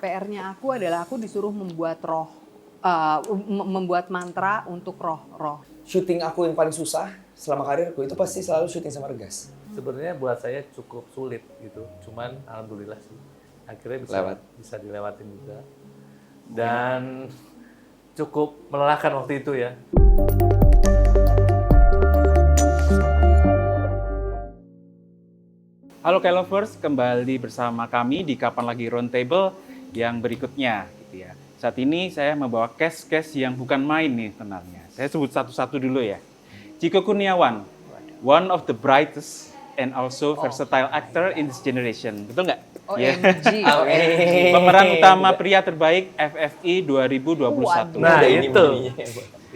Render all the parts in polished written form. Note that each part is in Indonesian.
PR-nya aku adalah aku disuruh membuat membuat mantra untuk roh-roh. Syuting aku yang paling susah selama karirku itu pasti selalu syuting sama Regas. Sebenarnya buat saya cukup sulit gitu, cuman alhamdulillah sih akhirnya bisa dilewatin juga. Dan cukup melelahkan waktu itu ya. Halo K-Lovers, kembali bersama kami di Kapan Lagi Roundtable yang berikutnya gitu ya. Saat ini saya membawa cast yang bukan main nih sebenarnya. Saya sebut satu-satu dulu ya. Chico Kurniawan, one of the brightest and also versatile actor in this generation. Betul nggak? OMG. Pemeran utama pria terbaik FFI 2021. Nah, itu.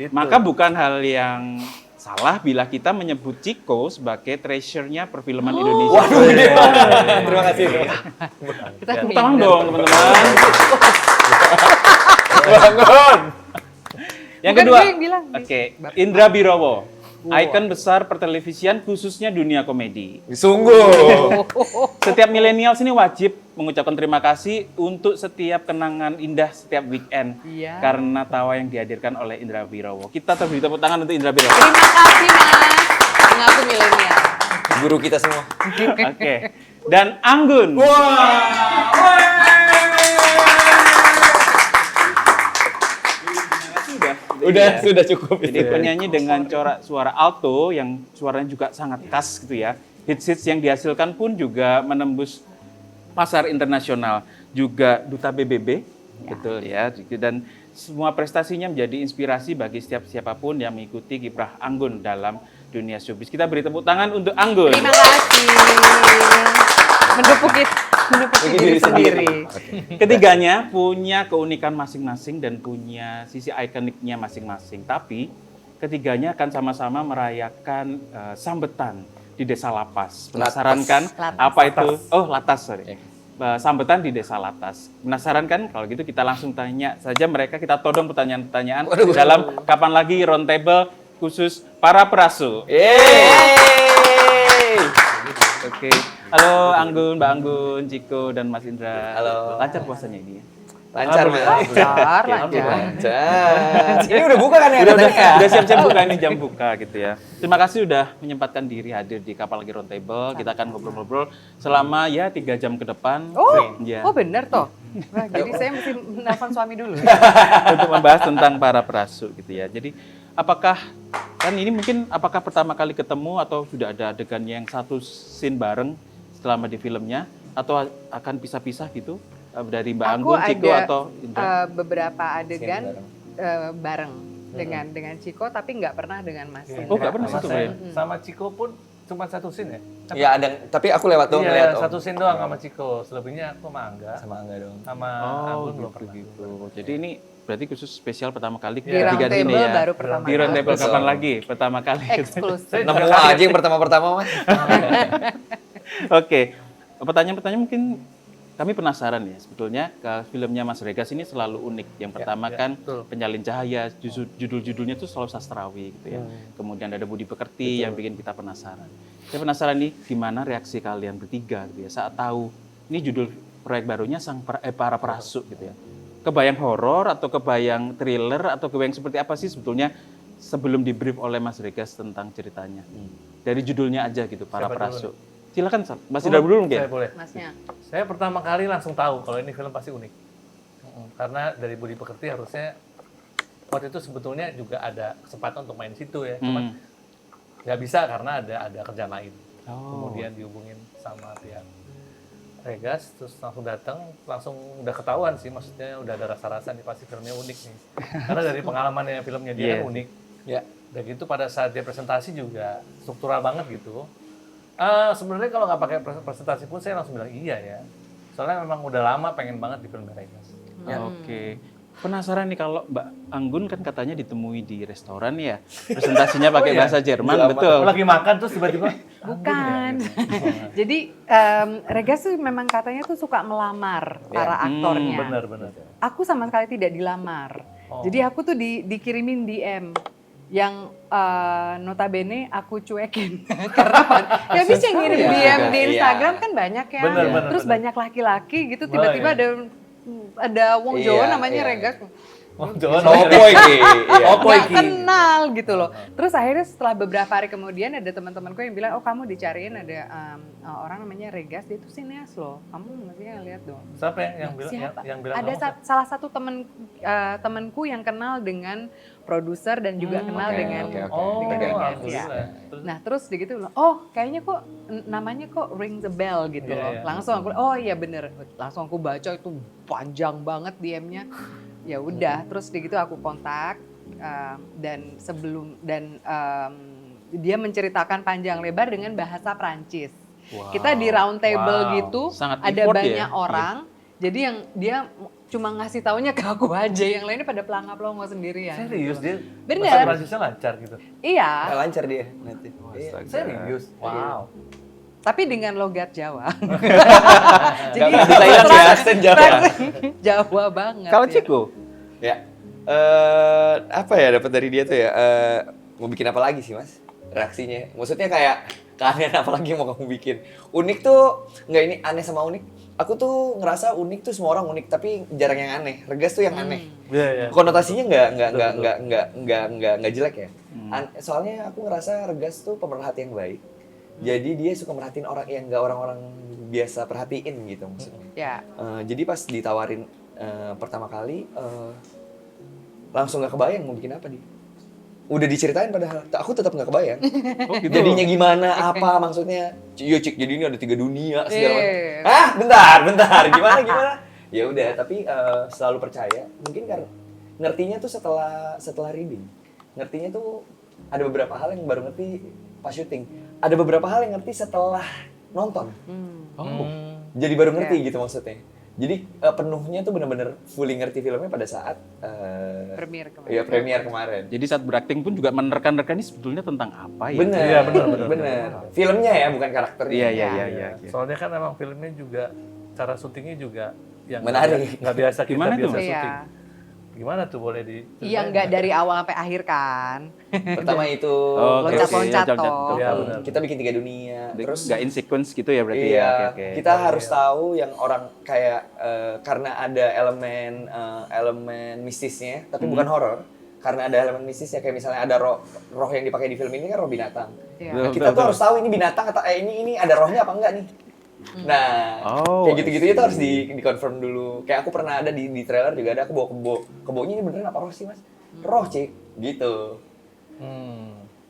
Maka bukan hal yang salah bila kita menyebut Chico sebagai treasure-nya perfilman Indonesia. Waduh, terima kasih. Kita Tepuk tangan dong, teman-teman. Bangun. Yang Bukan kedua, gue yang bilang. oke, Indra Birowo, ikon besar pertelevisian khususnya dunia komedi. Sungguh. Setiap milenial sini wajib mengucapkan terima kasih untuk setiap kenangan indah setiap weekend. Iya. Karena tawa yang dihadirkan oleh Indra Birowo. Kita beri tepuk tangan untuk Indra Birowo. Terima kasih Mas. Mengaku milenial. Guru kita semua. Oke. Dan Anggun. Sudah cukup. Jadi penyanyi dengan corak suara alto yang suaranya juga sangat khas gitu ya. Hits-hits yang dihasilkan pun juga menembus pasar internasional. Juga duta BBB, betul ya. Dan semua prestasinya menjadi inspirasi bagi siapapun yang mengikuti kiprah Anggun dalam dunia showbiz. Kita beri tepuk tangan untuk Anggun. Terima kasih. Mendukung diri sendiri. Ketiganya punya keunikan masing-masing dan punya sisi ikoniknya masing-masing. Tapi ketiganya akan sama-sama merayakan sambetan di Desa Lapas. Penasaran kan apa itu? Oh, Latas, sorry. Sambetan di Desa Latas. Penasaran kan? Kalau gitu kita langsung tanya saja mereka. Kita todong pertanyaan-pertanyaan dalam Kapan Lagi Roundtable khusus para perasu. Oke. Halo Anggun, Mbak Anggun, Chico, dan Mas Indra. Halo. Lancar puasanya ini ya? Lancar, Mas. Lancar. Ini udah buka kan ya? Udah siap-siap buka, ini jam buka gitu ya. Terima kasih udah menyempatkan diri hadir di Kapan Lagi Roundtable. Kita akan ngobrol-ngobrol selama ya 3 jam ke depan. Ya. Oh bener toh. Nah, jadi saya mesti menelpon suami dulu. Untuk membahas tentang para perasu gitu ya. Jadi apakah kan ini mungkin apakah pertama kali ketemu atau sudah ada adegan yang satu scene bareng selama di filmnya atau akan pisah-pisah gitu dari Mbak Anggun, Chico atau Indra? Beberapa adegan bareng dengan Chico tapi nggak pernah dengan Mas Indra. Oh nggak pernah satu ya? Sama Chico pun cuma satu scene ya? Iya, ada. Tapi aku lewat doang. Iya, satu scene doang sama Chico. Selebihnya aku sama Angga. Sama Angga dong. Sama Anggun belum pernah. Gitu. Jadi ini berarti khusus spesial pertama kali Di Roundtable ya. baru pertama Di Roundtable kali. Kapan Lagi pertama kali. Eksklusif. Nemu aja yang pertama-pertama, Mas. Oke, pertanyaan-pertanyaan mungkin kami penasaran ya sebetulnya filmnya Mas Regas ini selalu unik. Yang pertama kan Penyalin Cahaya, judul-judulnya tuh selalu sastrawi gitu ya. Kemudian ada Budi Pekerti yang bikin kita penasaran. Saya penasaran nih gimana reaksi kalian bertiga gitu ya saat tahu ini judul proyek barunya para perasu gitu ya. Kebayang horor atau kebayang thriller atau kebayang seperti apa sih sebetulnya sebelum di brief oleh Mas Regas tentang ceritanya? Dari judulnya aja gitu, para perasu. Silakan, Mas Indra dulu mungkin. Saya boleh. Masnya. Saya pertama kali langsung tahu kalau ini film pasti unik. Karena dari Budi Pekerti harusnya waktu itu sebetulnya juga ada kesempatan untuk main situ ya. Cuman nggak bisa karena ada kerjaan lain. Kemudian dihubungin sama pihak Regas, terus langsung datang, langsung udah ketahuan sih, maksudnya udah ada rasa-rasa nih pasti filmnya unik nih. Karena dari pengalamannya filmnya dia kan unik. Ya. Dan gitu pada saat dia presentasi juga struktural banget gitu. Sebenarnya kalau nggak pakai presentasi pun saya langsung bilang iya ya. Soalnya memang udah lama pengen banget di film Regas. Oke. Penasaran nih kalau Mbak Anggun kan katanya ditemui di restoran ya. Presentasinya pakai bahasa Jerman, betul. Lagi makan terus tiba-tiba Bukan. Jadi Regas tuh memang katanya tuh suka melamar para aktornya. benar. Aku sama sekali tidak dilamar. Jadi aku tuh dikirimin DM yang notabene aku cuekin. Karena ya bisa ngirim DM di Instagram kan banyak ya. Bener, Terus bener. banyak laki-laki gitu tiba-tiba ada ada Wong Jawa Iya, namanya iya. Regas. Oh, Jawa Sopo iki. Iya. Oh, Nggak iki. kenal gitu loh. Terus akhirnya setelah beberapa hari kemudian ada teman-temanku yang bilang, oh kamu dicariin ada orang namanya Regas, dia itu sineas loh. Kamu mestinya lihat dong. Siapa yang bilang Siapa? yang bilang Ada kamu? salah satu temanku yang kenal dengan produser dan juga kenal oke, dengan oke, oke. Oh, dengan Regas, ya. alhamdulillah. Terus, Nah terus dia gitu bilang, oh kayaknya kok namanya kok ring the bell gitu Iya, loh. iya. Langsung aku, oh iya bener. Langsung aku baca itu panjang banget DM-nya. Ya udah, terus dia gitu aku kontak dan dia menceritakan panjang lebar dengan bahasa Prancis. Wow. Kita di round table Wow. gitu, Sangat ada effort ya. banyak orang. Jadi yang dia cuma ngasih taunya ke aku aja, yang lainnya pada pelangap-pelongo sendirian. serius dia Bener. bahasa Prancisnya lancar gitu. Iya, Nggak lancar dia nanti. Iya. Astaga. Serius. Wow. tapi dengan logat Jawa. Nggak bisa hilang ya, aksen Jawa. Jawa banget. Kalau ya. Ciko, Ya, apa ya dapat dari dia tuh ya? Mau bikin apa lagi sih mas? Reaksinya, maksudnya kayak keanehan apa lagi yang mau kamu bikin? Unik tuh, nggak ini aneh sama unik. Aku tuh ngerasa unik tuh semua orang unik, tapi jarang yang aneh. Regas tuh yang aneh. Iya, iya. Konotasinya nggak jelek ya. Soalnya aku ngerasa Regas tuh pemerhati yang baik. Jadi dia suka merhatiin orang yang nggak orang-orang biasa perhatiin gitu maksudnya. Ya. Jadi pas ditawarin pertama kali langsung nggak kebayang mau bikin apa dia. Udah diceritain padahal aku tetap nggak kebayang. oh gitu. Jadinya gimana apa maksudnya? Iya cik, jadi ini ada 3 dunia segala macam. Iya. Ah, bentar. Gimana? Ya udah, tapi selalu percaya. Mungkin karena ngertinya tuh setelah reading. Ngertinya tuh ada beberapa hal yang baru ngerti pas syuting. Ada beberapa hal yang ngerti setelah nonton. Oh. Jadi baru ngerti Iya. gitu maksudnya. Jadi penuhnya tuh bener-bener fully ngerti filmnya pada saat Premier kemarin. Iya, premier kemarin. Jadi saat berakting pun juga menerka-nerka ini sebetulnya tentang apa ya? Bener, Iya, bener. Filmnya ya, bukan karakternya. Iya. Soalnya kan emang filmnya juga cara syutingnya juga yang Menarik. nggak biasa kita Gimana tuh, biasa Mas? syuting. Iya. Gimana tuh boleh di? Iya, nggak dari awal sampai akhir kan. Pertama itu Oke, Loncat-loncat oke, toh. Iya, benar. kita bikin 3 dunia. Terus Terus nggak in sequence gitu ya berarti iya, ya? Oke. kita harus tahu yang orang kayak karena ada elemen mistisnya, tapi bukan horor. Karena ada elemen mistisnya kayak misalnya ada roh yang dipakai di film ini kan roh binatang. Iya. Nah, kita tuh harus tahu ini binatang atau ini ada rohnya apa enggak nih. Nah, Oh, kayak gitu-gitu itu I harus di-confirm dulu. Kayak aku pernah ada di trailer juga ada aku bawa kebo. Kebonya ini beneran apa roh sih, Mas? Roh, Cik. Gitu.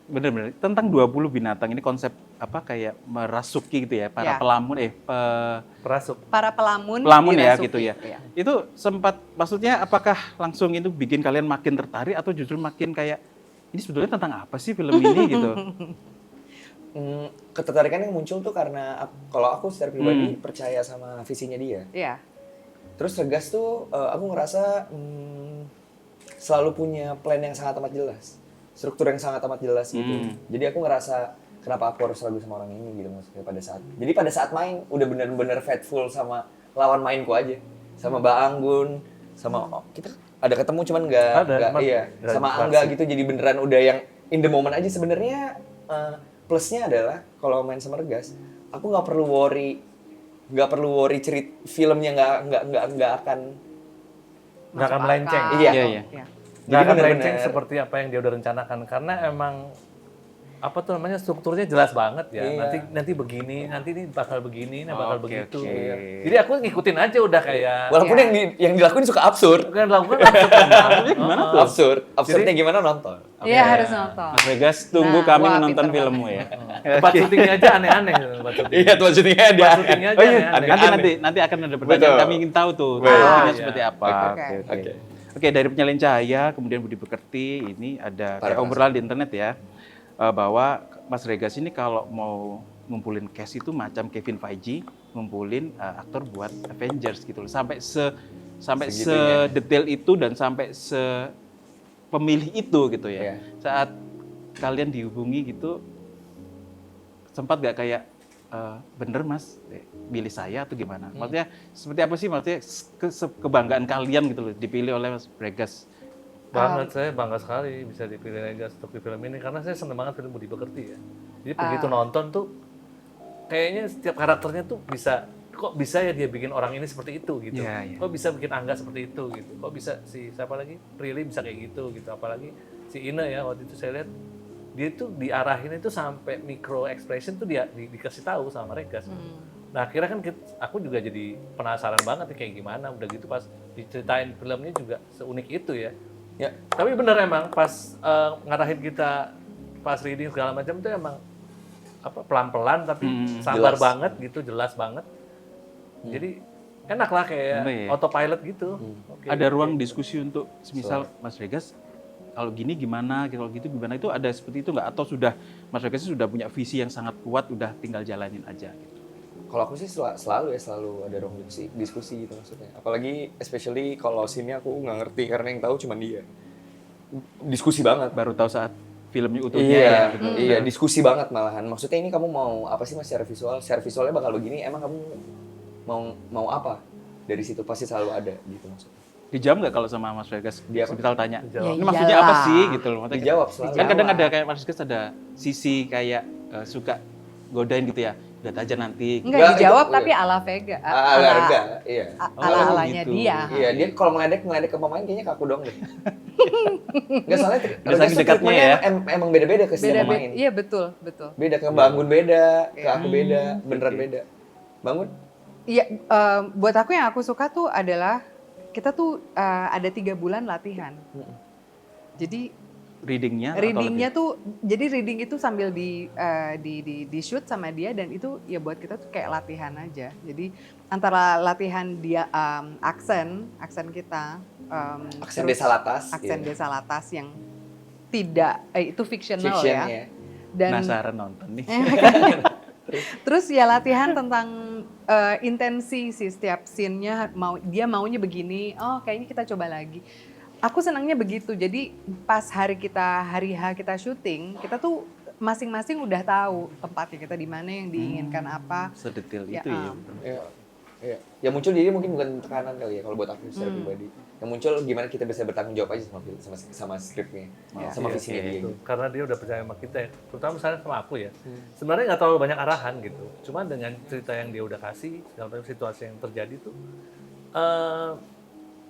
Bener-bener. Tentang 20 binatang ini konsep apa kayak merasuki gitu ya para Ya. pelamun Perasuk. Para pelamun ya dirasuki. gitu ya. Iya. Itu sempat maksudnya apakah langsung itu bikin kalian makin tertarik atau justru makin kayak ini sebetulnya tentang apa sih film ini gitu? Ketertarikan yang muncul tuh karena kalau aku secara pribadi percaya sama visinya dia. Iya. Terus Regas tuh aku ngerasa selalu punya plan yang sangat amat jelas. Struktur yang sangat amat jelas gitu. Jadi aku ngerasa kenapa aku harus ragu sama orang ini gitu maksudnya pada saat. Jadi pada saat main udah bener-bener faithful sama lawan mainku aja. Sama Mbak Anggun, sama kita ada ketemu cuman nggak iya. nggak Sama interaksi. Angga gitu jadi beneran udah yang in the moment aja sebenarnya plusnya adalah kalau main sama Regas, aku nggak perlu worry filmnya nggak akan Nggak akan Masuk melenceng. akal. Iya. Iya. Iya. Nggak Jadi akan bener-bener- melenceng seperti apa yang dia udah rencanakan karena emang apa tuh namanya strukturnya jelas banget ya. Iya. Nanti begini, nanti ini bakal begini, ini bakal Oke, begitu. oke. Ya. Jadi aku ngikutin aja udah kayak walaupun Iya. yang dilakuin suka absurd. kan lakukan maksudnya gimana tuh? Absurdnya gimana nonton? Iya, harus nonton. Mas Vegas tunggu Nah, kami wah, menonton pinter filmmu ya. Tempat syutingnya aja aneh-aneh tempat syuting. Iya, tuh syutingnya ada. Tempat syutingnya aja Oh iya, aneh-aneh. nanti akan ada pertanyaan Betul. kami ingin tahu tuh Betul. filmnya Iya. seperti apa. Oke. Oke. Oke, dari Penyalin Cahaya, kemudian Budi Pekerti, ini ada kayak Para obrolan di internet ya, bahwa Mas Regas ini kalau mau ngumpulin cast itu macam Kevin Feige ngumpulin aktor buat Avengers gitu loh, sampai Segitunya. sedetail itu dan sampai pemilih itu gitu ya. Iya. Saat kalian dihubungi gitu, sempat gak kayak bener Mas, pilih saya atau gimana? Maksudnya seperti apa sih maksudnya kebanggaan kalian gitu loh dipilih oleh Mas Regas? Banget, saya bangga sekali bisa dipilih Regas untuk di film ini karena saya seneng banget film Budi Pekerti ya. Jadi begitu nonton tuh kayaknya setiap karakternya tuh bisa kok bisa ya dia bikin orang ini seperti itu gitu. Iya, iya. Kok bisa bikin Angga seperti itu gitu. Kok bisa si siapa lagi? Prilly bisa kayak gitu gitu. Apalagi si Ine ya waktu itu saya lihat dia tuh diarahin itu sampai micro expression tuh dia dikasih tahu sama mereka. Nah akhirnya kan aku juga jadi penasaran banget nih kayak gimana. Udah gitu pas diceritain filmnya juga seunik itu ya. Ya. Tapi bener emang pas ngarahin kita pas reading segala macam tuh emang apa pelan-pelan tapi sabar jelas. banget gitu, jelas banget. Jadi enak lah kayak Iya. autopilot gitu. Oke. Ada ruang diskusi untuk semisal Mas Regas kalau gini gimana, kalau gitu gimana, itu ada seperti itu nggak? Atau sudah Mas Regas sudah punya visi yang sangat kuat, udah tinggal jalanin aja gitu? Kalau aku sih selalu ada ruang diskusi gitu maksudnya. Apalagi especially kalau scene-nya aku nggak ngerti karena yang tahu cuma dia. Diskusi banget. Baru tahu saat filmnya utuhnya Iya, ya. iya, diskusi banget malahan. Maksudnya ini kamu mau apa sih Mas secara visual? Secara visualnya bakal begini, emang kamu mau apa? Dari situ pasti selalu ada gitu maksudnya. Dijawab nggak kalau sama Mas Regas? Dia apa? Semisal tanya, Dijawab. ini maksudnya apa iyalah. sih gitu loh. Maksudnya Dijawab selalu. kan kadang ada kayak Mas Regas ada sisi kayak suka godain gitu ya. Lihat aja nanti. Enggak dijawab itu, tapi ala Vega. Enggak, iya. Ala-alanya gitu. dia. Iya, dia kalau ngeledek ke pemain kayaknya ke aku dong deh. Enggak soalnya Saking dekatnya ya. Emang beda-beda ke setiap Beda-beda. pemain. Iya betul. Beda ke Bangun beda, ke aku beda, beneran beda. Bangun? Iya, buat aku yang aku suka tuh adalah kita tuh ada 3 bulan latihan. Jadi Readingnya tuh, jadi reading itu sambil di shoot sama dia dan itu ya buat kita tuh kayak latihan aja. Jadi antara latihan dia aksen kita, Aksen terus Desa Latas. aksen iya. Desa Latas yang tidak itu fictional Fiction ya. ya. Dan penasaran nonton nih. terus ya latihan tentang intensi sih setiap scene-nya dia maunya begini, oh kayaknya kita coba lagi. Aku senangnya begitu. Jadi pas hari H kita syuting, kita tuh masing-masing udah tahu tempatnya kita di mana yang diinginkan apa. Sedetail Ya, itu ya. Iya. Iya. Yang muncul jadi mungkin bukan tekanan kali ya kalau buat aku secara pribadi. Yang muncul gimana kita bisa bertanggung jawab aja sama skripnya, sama Iya, visinya dia. itu. Karena dia udah percaya sama kita ya. Terutama misalnya sama aku ya. Sebenarnya nggak terlalu banyak arahan gitu. Cuma dengan cerita yang dia udah kasih, segala macam situasi yang terjadi tuh,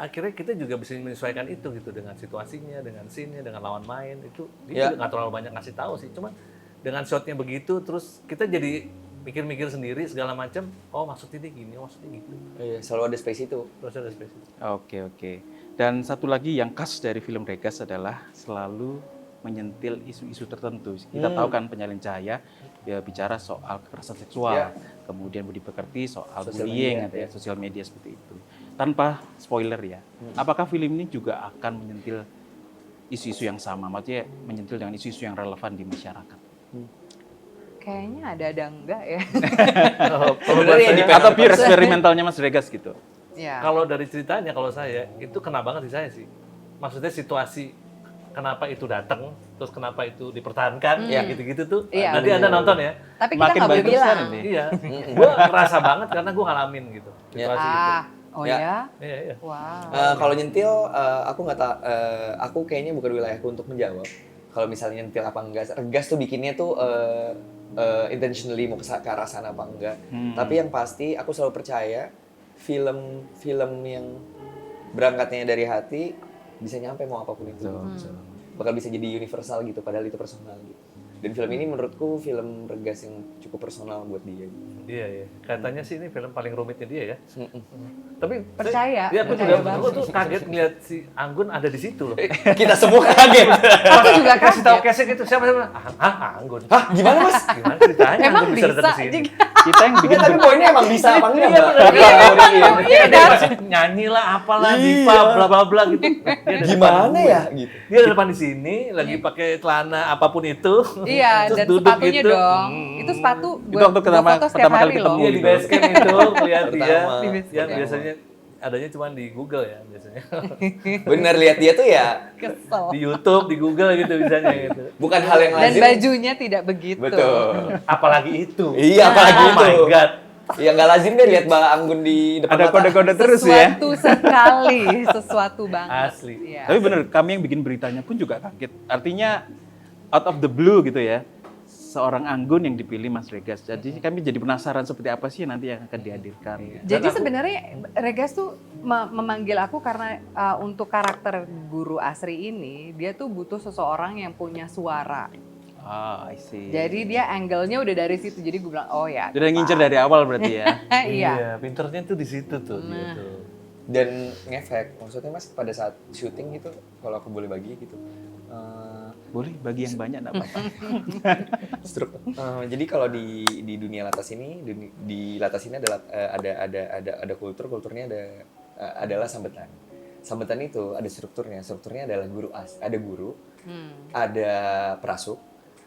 akhirnya kita juga bisa menyesuaikan itu gitu dengan situasinya, dengan scene-nya, dengan lawan main itu dia juga nggak terlalu banyak ngasih tahu sih. Cuma dengan shotnya begitu, terus kita jadi mikir-mikir sendiri segala macam. Oh maksudnya dia gini, oh maksudnya gitu. Iya, selalu ada space itu. Terus ada spesies. Oke. Dan satu lagi yang khas dari film Regas adalah selalu menyentil isu-isu tertentu. Kita tahu kan Penyalin Cahaya ya bicara soal kekerasan seksual, kemudian Budi Pekerti soal Sosial bullying, media, sosial media seperti itu. Tanpa spoiler ya, apakah film ini juga akan menyentil isu-isu yang sama, maksudnya menyentil dengan isu-isu yang relevan di masyarakat? Kayaknya ada enggak ya. Atau pure eksperimentalnya Mas Regas gitu? Ya. Kalau dari ceritanya, kalau saya itu kena banget di saya sih. Maksudnya situasi kenapa itu datang, terus kenapa itu dipertahankan, ya gitu-gitu tuh. Iya, Nanti Anda nonton ya. Tapi kita Makin nggak boleh bagus kan bilang. ini. Iya, gue ngerasa banget karena gue ngalamin gitu situasi itu. Oh Ya. ya? Iya. Wow. Kalau nyentil, aku nggak tahu. Aku kayaknya bukan wilayahku untuk menjawab. Kalau misalnya nyentil apa enggak, Regas tuh bikinnya tuh intentionally mau ke arah sana apa enggak. Tapi yang pasti aku selalu percaya film yang berangkatnya dari hati bisa nyampe mau apapun itu. Bakal bisa jadi universal gitu, padahal itu personal gitu. Dan film ini menurutku film Regas yang cukup personal buat dia. Gitu. Iya. Katanya sih ini film paling rumitnya dia ya. Tapi Percaya, Iya, aku percaya juga banget. aku tuh kaget ngeliat si Anggun ada di situ loh. Kita semua kaget. Aku juga Kasih tahu kaget. Casey gitu, siapa? Anggun. Hah, gimana Mas? Gimana ceritanya Emang Anggun bisa? datang ke sini? Kita yang bikin Enggak, tapi poinnya emang bisa apa enggak, Iya, Mbak? bener. Iya, Dia masih nyanyi lah, apalah, diva, bla bla bla gitu. Dia ada Gimana depan ya gue. gitu. Dia ada depan di sini, lagi pakai celana apapun itu. Iya, terus dan duduk sepatunya gitu. dong. Itu sepatu Itu gue waktu pertama foto setiap kali hari ketemu. loh. Iya di base camp itu lihat dia. Pertama. Di base Yang camp. biasanya adanya cuma di Google ya biasanya. Bener lihat dia tuh ya Kesel. Di YouTube, di Google gitu biasanya gitu. bukan hal yang Dan lazim. bajunya tidak begitu. Betul. Apalagi itu. Iya, apalagi Oh my itu. god. Ya nggak lazim deh lihat Mbak Anggun di depan ada mata. kode-kode terus ya. Sesuatu sekali, sesuatu banget. Asli. Iya. Tapi bener, kami yang bikin beritanya pun juga kaget. Artinya out of the blue gitu ya. seorang Anggun yang dipilih Mas Regas. Jadi kami jadi penasaran seperti apa sih nanti yang akan dihadirkan. Jadi sebenarnya Regas tuh memanggil aku karena untuk karakter Guru Asri ini, dia tuh butuh seseorang yang punya suara. Ah, I see. Jadi dia angle-nya udah dari situ. Jadi gue bilang, oh ya. Udah ngincer dari awal berarti ya. Iya. Pinternya tuh di situ tuh. Gitu. Dan ngefek, maksudnya Mas pada saat syuting gitu, kalau aku boleh bagi gitu. Boleh bagi yang banyak enggak apa-apa. Jadi kalau di dunia latas ini, di latas ini ada kulturnya adalah sambetan. Sambetan itu ada strukturnya adalah ada guru, ada prasuk,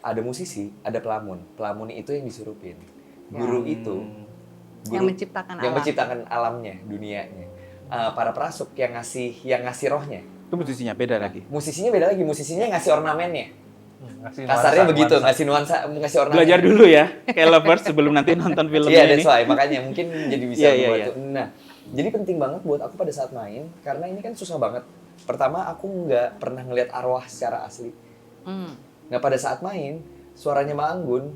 ada musisi, ada pelamun. Pelamun itu yang disurupin. Guru itu Yang menciptakan alamnya, dunianya. Para prasuk yang ngasih rohnya. Itu musisinya beda lagi. Musisinya beda lagi, musisinya ngasih ornamennya. Ngasih Kasarnya nuansa, begitu, nuansa. ngasih nuansa, ngasih ornamen. Belajar dulu ya, kayak lovers sebelum nanti nonton filmnya Iya, ini. that's why. Makanya mungkin jadi bisa Iya, membantu. iya. Nah, jadi penting banget buat aku pada saat main, karena ini kan susah banget. Pertama, aku nggak pernah ngeliat arwah secara asli. Nah, pada saat main, suaranya Maanggun,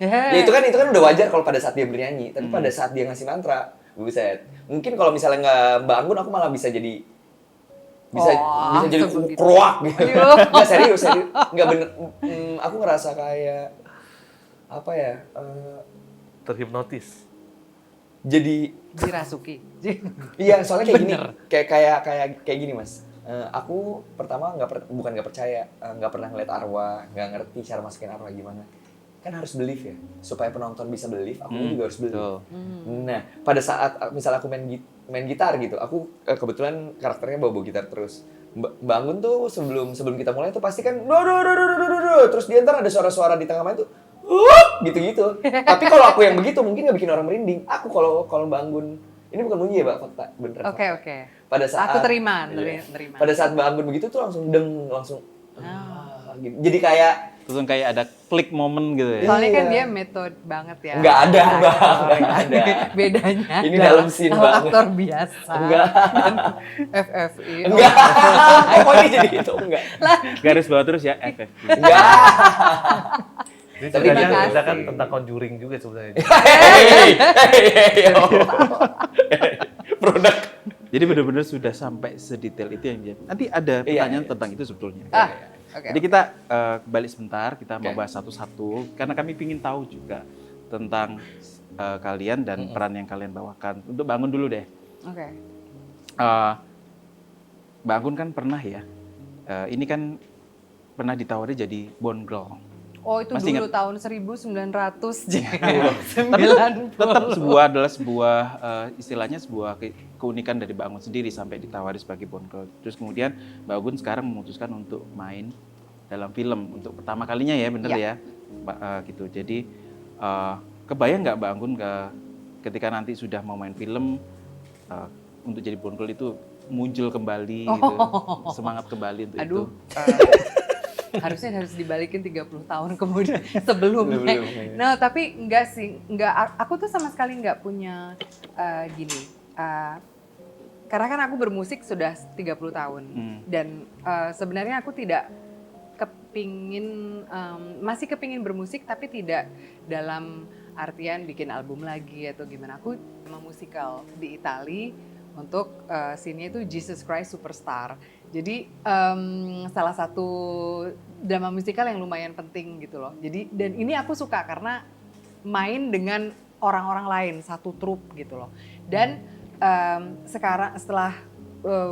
ya itu kan udah wajar kalau pada saat dia bernyanyi. Tapi pada saat dia ngasih mantra, buset. Mungkin kalau misalnya nggak Mbak Anggun, aku malah bisa jadi bisa jadi begitu. keruak gitu. Nggak serius. Nggak bener. Aku ngerasa kayak apa ya? Terhipnotis. Jadi Dirasuki. iya, soalnya kayak gini, Bener. kayak gini Mas. Aku pertama bukan nggak percaya, nggak pernah ngeliat arwah, nggak ngerti cara masukin arwah gimana. Kan harus believe ya, supaya penonton bisa believe, aku juga harus believe. Betul. Nah, pada saat misalnya aku main gitar gitu, aku kebetulan karakternya bawa gitar terus. Bangun tuh sebelum kita mulai tuh pasti kan terus dia ntar ada suara-suara di tengah main tuh gitu-gitu. Tapi kalau aku yang begitu mungkin nggak bikin orang merinding. Aku kalau bangun, ini bukan bunyi ya, Mbak, fakta, bener. Oke. Pada saat Aku terima. Pada saat bangun begitu tuh langsung gitu. Jadi kayak Terus kayak ada klik momen gitu ya. Soalnya kan Iya. dia metode banget ya. Nggak ada, Mbak. Nggak ada. Bedanya. Ini dalam scene kalau banget. aktor biasa. Enggak. Dan FFI. Enggak. Pokoknya jadi itu enggak. Garis bawah terus ya, FF. Enggak. Jadi Tapi ceritanya makasih. kita kan tentang Conjuring juga sebenarnya. Produk. Jadi benar-benar sudah sampai sedetail itu yang dia. Nanti ada pertanyaan tentang itu sebetulnya. Oke. Jadi kita balik sebentar, kita mau Oke. bahas satu-satu karena kami ingin tahu juga tentang kalian dan peran yang kalian bawakan. Untuk Bangun dulu deh. Oke. Mbak Anggun kan pernah ya, ini kan pernah ditawari jadi Bond Girl. Oh itu Masih dulu ingat? tahun 1900. Tapi tetap adalah sebuah istilahnya sebuah keunikan dari Mbak Anggun sendiri sampai ditawari sebagai Bond Girl. Terus kemudian Mbak Anggun sekarang memutuskan untuk main dalam film untuk pertama kalinya ya, bener ya, Mbak, gitu. Jadi kebayang nggak Mbak Anggun ketika nanti sudah mau main film untuk jadi Bond Girl itu muncul kembali, gitu, semangat kembali untuk itu? Harusnya harus dibalikin 30 tahun kemudian sebelumnya. Nah, tapi enggak sih, aku tuh sama sekali enggak punya gini. Karena kan aku bermusik sudah 30 tahun dan sebenarnya aku tidak masih kepingin bermusik tapi tidak dalam artian bikin album lagi atau gimana. Aku memang musikal di Itali untuk scene-nya itu Jesus Christ Superstar. Jadi salah satu drama musikal yang lumayan penting gitu loh. Jadi dan ini aku suka karena main dengan orang-orang lain, satu trup gitu loh. Dan sekarang setelah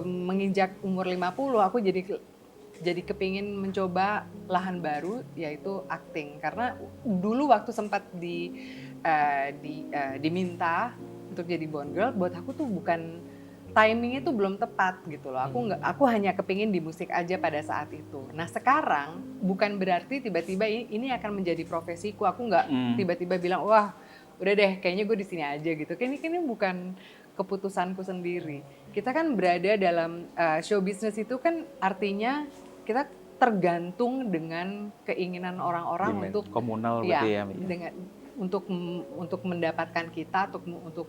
menginjak umur 50 aku jadi kepingin mencoba lahan baru yaitu acting. Karena dulu waktu sempat diminta untuk jadi Bond Girl, buat aku tuh bukan timingnya tuh belum tepat gitu loh. Aku hanya kepingin di musik aja pada saat itu. Nah sekarang bukan berarti tiba-tiba ini akan menjadi profesiku. Aku nggak tiba-tiba bilang wah udah deh kayaknya gue di sini aja gitu. Ini bukan keputusanku sendiri. Kita kan berada dalam show business itu kan artinya kita tergantung dengan keinginan orang-orang untuk komunal berarti ya. untuk mendapatkan kita untuk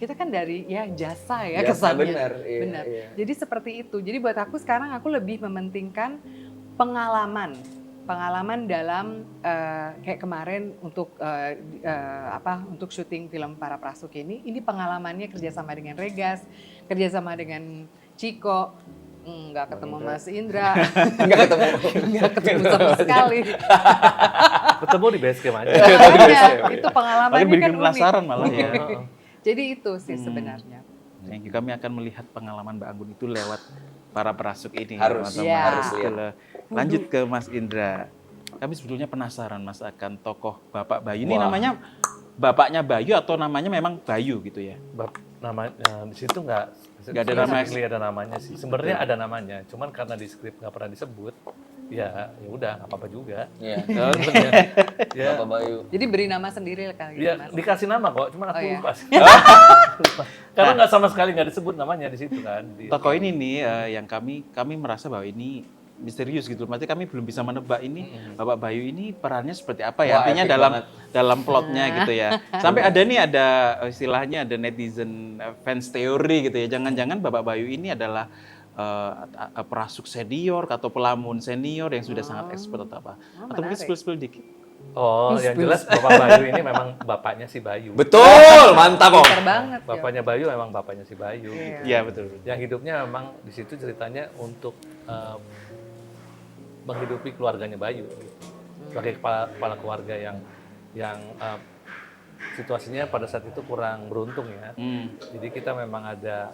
kita kan dari ya jasa ya Jasa, kesannya. benar. Benar. Iya. Jadi seperti itu. Jadi buat aku sekarang aku lebih mementingkan pengalaman pengalaman dalam kayak kemarin untuk untuk syuting film Para Prasuk ini pengalamannya kerjasama dengan Regas, kerjasama dengan Ciko, nggak ketemu Mas Indra, nggak ketemu sama sekali. Ketemu di base camp aja. Makanya, itu pengalamannya Makin bikin kan unik. penasaran malah ya. Jadi itu sih sebenarnya. Thank you. Kami akan melihat pengalaman Mbak Anggun itu lewat Para Prasuk ini. Harus, teman-teman. ya. harus lihat. Betul. Lanjut ke Mas Indra. Kami sebetulnya penasaran Mas akan tokoh Bapak Bayu. Ini Wah. namanya bapaknya Bayu atau namanya memang Bayu gitu ya? Nama di situ nggak ada nama. ada namanya sih. Sebenarnya ada namanya, cuman karena di skrip nggak pernah disebut. Ya udah nggak apa-apa juga. Iya. Ya, Bapak Bayu. Jadi beri nama sendiri kali ya Mas. dikasih nama kok, cuman aku Oh, iya. lupa sih. Karena nggak sama sekali nggak disebut namanya di situ kan. Tokoh ini nih yang kami merasa bahwa ini misterius gitu. Berarti kami belum bisa menebak ini Bapak Bayu ini perannya seperti apa ya. Wah, Artinya epic dalam banget. dalam plotnya gitu ya. Sampai ada istilahnya ada netizen fans teori gitu ya. Jangan-jangan Bapak Bayu ini adalah prasuk senior atau pelamun senior yang sudah sangat expert atau apa. Atau mungkin menarik. spill dikit. Oh, yang jelas Bapak Bayu ini memang bapaknya si Bayu. Betul, mantap Om. Pinter banget. ya. Bapaknya Bayu memang bapaknya si Bayu. Iya. Iya betul. Yang hidupnya memang di situ ceritanya untuk menghidupi keluarganya Bayu. Sebagai kepala keluarga yang situasinya pada saat itu kurang beruntung ya. Jadi kita memang ada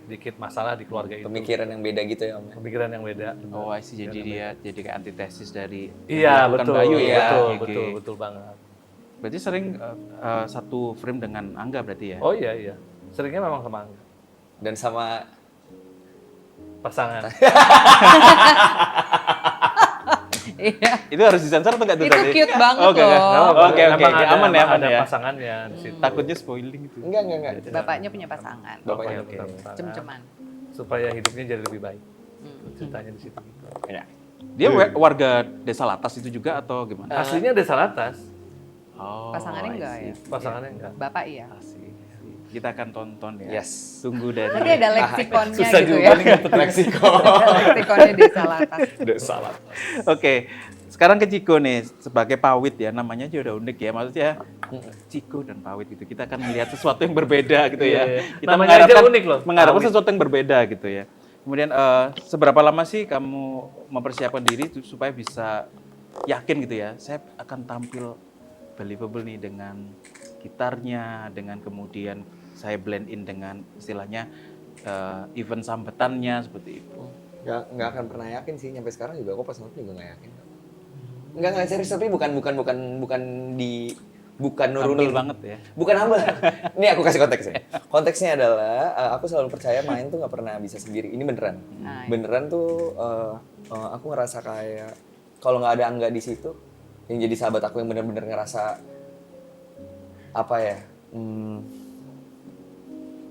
sedikit masalah di keluarga itu. Pemikiran yang beda gitu ya Om. Pemikiran yang beda. Oh, I see. Jadi dia jadi kayak antitesis dari Iya, bukan betul. Bayu ya. Betul, Oke. betul banget. Berarti sering satu frame dengan Angga berarti ya? Oh iya. Seringnya memang sama Angga. Dan sama Pasangan. Iya. Itu harus disensor atau enggak tuh Itu tadi? cute banget Oke, loh. Oke, Emang ada- aman ya, emang aman ada ya. pasangannya di situ. Takutnya spoiling itu. enggak. Bapaknya punya pasangan. Bapaknya Bapaknya punya pasangan. Cem-ceman. Supaya hidupnya jadi lebih baik. Ceritanya di situ gitu. Ya. Dia warga Desa Latas itu juga atau gimana? Aslinya Desa Latas, Oh, Pasangannya I enggak see. ya? pasangannya enggak. Bapak iya. Asik. Kita akan tonton ya. Yes. Tunggu dari. Nanti ada leksikonnya Susah gitu juga ya. nih untuk Meksiko. Ada leksikonnya di Salatas. Udah salah. Oke. Sekarang ke Ciko nih sebagai Pawit ya, namanya aja udah unik ya. Maksudnya Ciko dan Pawit gitu. Kita akan melihat sesuatu yang berbeda gitu ya. Iya. Kita Namanya aja mengharapkan unik loh, mengharapkan Pawit. sesuatu yang berbeda gitu ya. Kemudian seberapa lama sih kamu mempersiapkan diri supaya bisa yakin gitu ya, saya akan tampil believable nih dengan gitarnya, dengan kemudian saya blend in dengan istilahnya event sambetannya seperti itu. Nggak akan pernah yakin sih, nyampe sekarang juga aku pas nonton juga nggak yakin. Nggak serius, tapi bukan Humble nurunin banget ya. Bukan humble. Ini aku kasih konteksnya. Konteksnya adalah aku selalu percaya main tuh nggak pernah bisa sendiri. Ini beneran. Nah, Beneran tuh aku ngerasa kayak kalau nggak ada Angga di situ, yang jadi sahabat aku yang bener-bener ngerasa apa ya,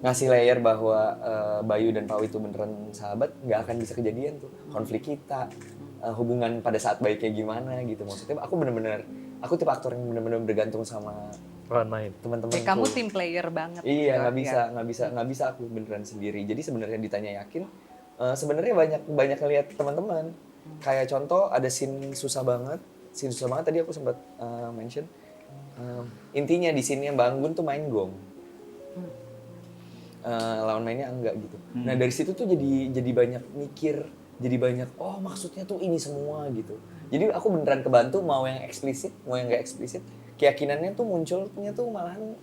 ngasih layer bahwa Bayu dan Pawit itu beneran sahabat, nggak akan bisa kejadian tuh konflik kita, hubungan pada saat baiknya gimana gitu. Maksudnya aku tipe aktor yang bener-bener bergantung sama Kawan main. teman-temanku. kamu tim player banget. Iya, gitu, nggak bisa aku beneran sendiri. Jadi sebenarnya ditanya yakin, sebenarnya banyak ngeliat teman-teman. Kayak contoh ada scene susah banget tadi aku sempat mention. Intinya di scene yang Mbak Anggun tuh main gong. Lawan mainnya Angga gitu. Nah dari situ tuh jadi banyak mikir, jadi banyak oh maksudnya tuh ini semua gitu. Jadi aku beneran kebantu mau yang eksplisit, mau yang nggak eksplisit. Keyakinannya tuh munculnya tuh malahan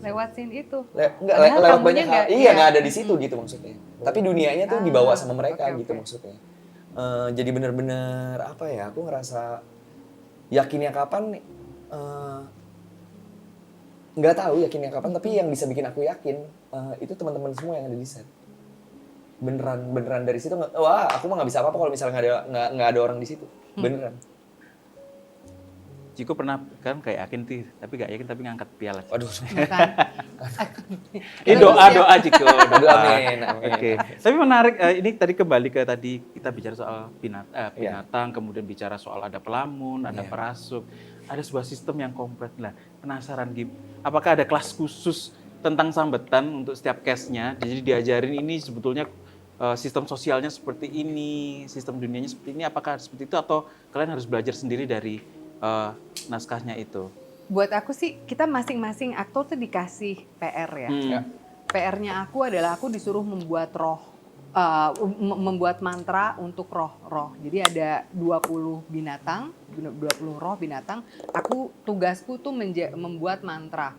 Lewat scene itu. lewat kamunya banyak hal. nggak- Iya iya. nggak ada di situ gitu maksudnya. Tapi dunianya tuh dibawa sama mereka oke, gitu oke. maksudnya. Jadi bener-bener apa ya? Aku ngerasa yakinnya kapan? Nggak tahu yakinnya kapan. Tapi yang bisa bikin aku yakin itu teman-teman semua yang ada di set. Beneran dari situ. Wah, aku mah nggak bisa apa-apa kalau misalnya nggak ada orang di situ. Beneran. Ciko pernah kan kayak yakin sih, tapi gak yakin tapi ngangkat piala. Waduh. Bukan. Ini doa Ciko. Aduh, amin. Oke. Tapi menarik ini tadi kembali ke tadi kita bicara soal binatang, kemudian bicara soal ada pelamun, ada perasuk, ada sebuah sistem yang komplit. Nah, penasaran Gim, apakah ada kelas khusus tentang sambetan untuk setiap case-nya? Jadi diajarin ini sebetulnya sistem sosialnya seperti ini, sistem dunianya seperti ini, apakah seperti itu atau kalian harus belajar sendiri dari naskahnya itu? Buat aku sih, kita masing-masing aktor tuh dikasih PR ya. Ya. PR-nya aku adalah aku disuruh membuat membuat mantra untuk roh-roh. Jadi ada 20 binatang, 20 roh binatang. Tugasku tuh membuat mantra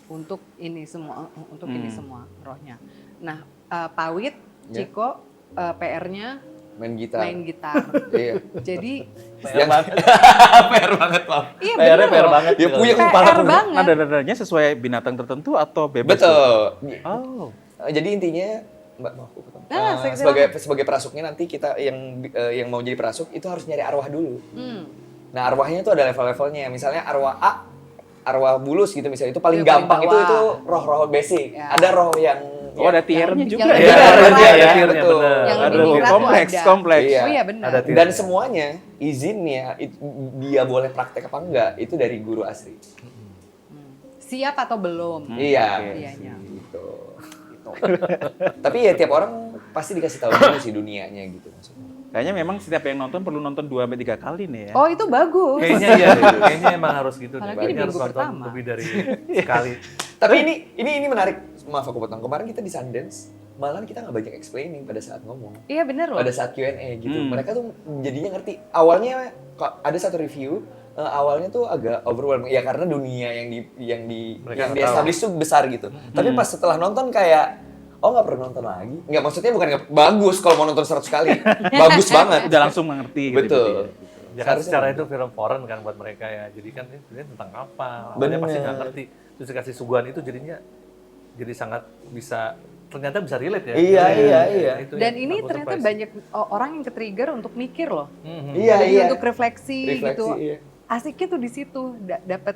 untuk ini semua, ini semua rohnya. Nah, Pawit, Ciko, PR-nya Main gitar. Iya. Jadi PR banget, Mam. iya PR-nya bener PR loh. banget. Dia punya PR kepala punya. banget. Nada-nadanya sesuai binatang tertentu atau bebas? Betul. Oh. Jadi intinya Mbak mau aku potong. Sebagai perasuknya nanti kita yang mau jadi perasuk itu harus nyari arwah dulu. Nah, arwahnya itu ada level-levelnya. Misalnya arwah A, arwah bulus gitu misalnya, itu paling Itu paling gampang, bawah. itu roh-roh basic. Ya. Ada roh yang Ada tiernya juga yang ya. lebih Ada berat. tiernya, betul. bener. Yang lebih Aduh, berat tuh kompleks, ada. kompleks. Iya. Oh iya benar. Ada Dan semuanya izinnya dia boleh praktek apa enggak itu dari guru asli. Siap atau belum? Iya. Iyanya. Gitu. Tapi ya tiap orang pasti dikasih tahu dulu sih dunianya gitu maksudnya. Kayaknya memang setiap yang nonton perlu nonton 2-3 kali nih ya. Oh itu bagus. Kayaknya iya, kayaknya emang harus gitu. Apalagi Kayaknya di harus minggu nonton pertama. lebih dari sekali. Tapi ini menarik. Maaf aku potong. Kemarin kita di Sundance, malah kita nggak banyak explaining pada saat ngomong. Iya bener loh. Pada saat Q&A gitu. Mereka tuh jadinya ngerti. Awalnya ada satu review, awalnya tuh agak overwhelming ya karena dunia yang di Mereka nggak tahu. establish tuh besar gitu. Tapi pas setelah nonton kayak nggak perlu nonton lagi. Nggak, maksudnya bukan nggak bagus kalau mau nonton 100 kali. Bagus banget. Udah langsung mengerti gitu. Betul. berarti ya. Ya kan Seharusnya secara gitu. itu film foreign kan buat mereka ya. Jadi kan ini sebenarnya tentang apa? Awalnya pasti nggak Bener. ngerti. Terus dikasih suguhan itu jadinya jadi sangat bisa ternyata bisa relate ya. Iya. Itu Dan yang ini aku ternyata surprise. banyak orang yang ke-trigger untuk mikir loh. Iya, Jadi iya. untuk refleksi gitu. Iya. Asiknya tuh di situ dapat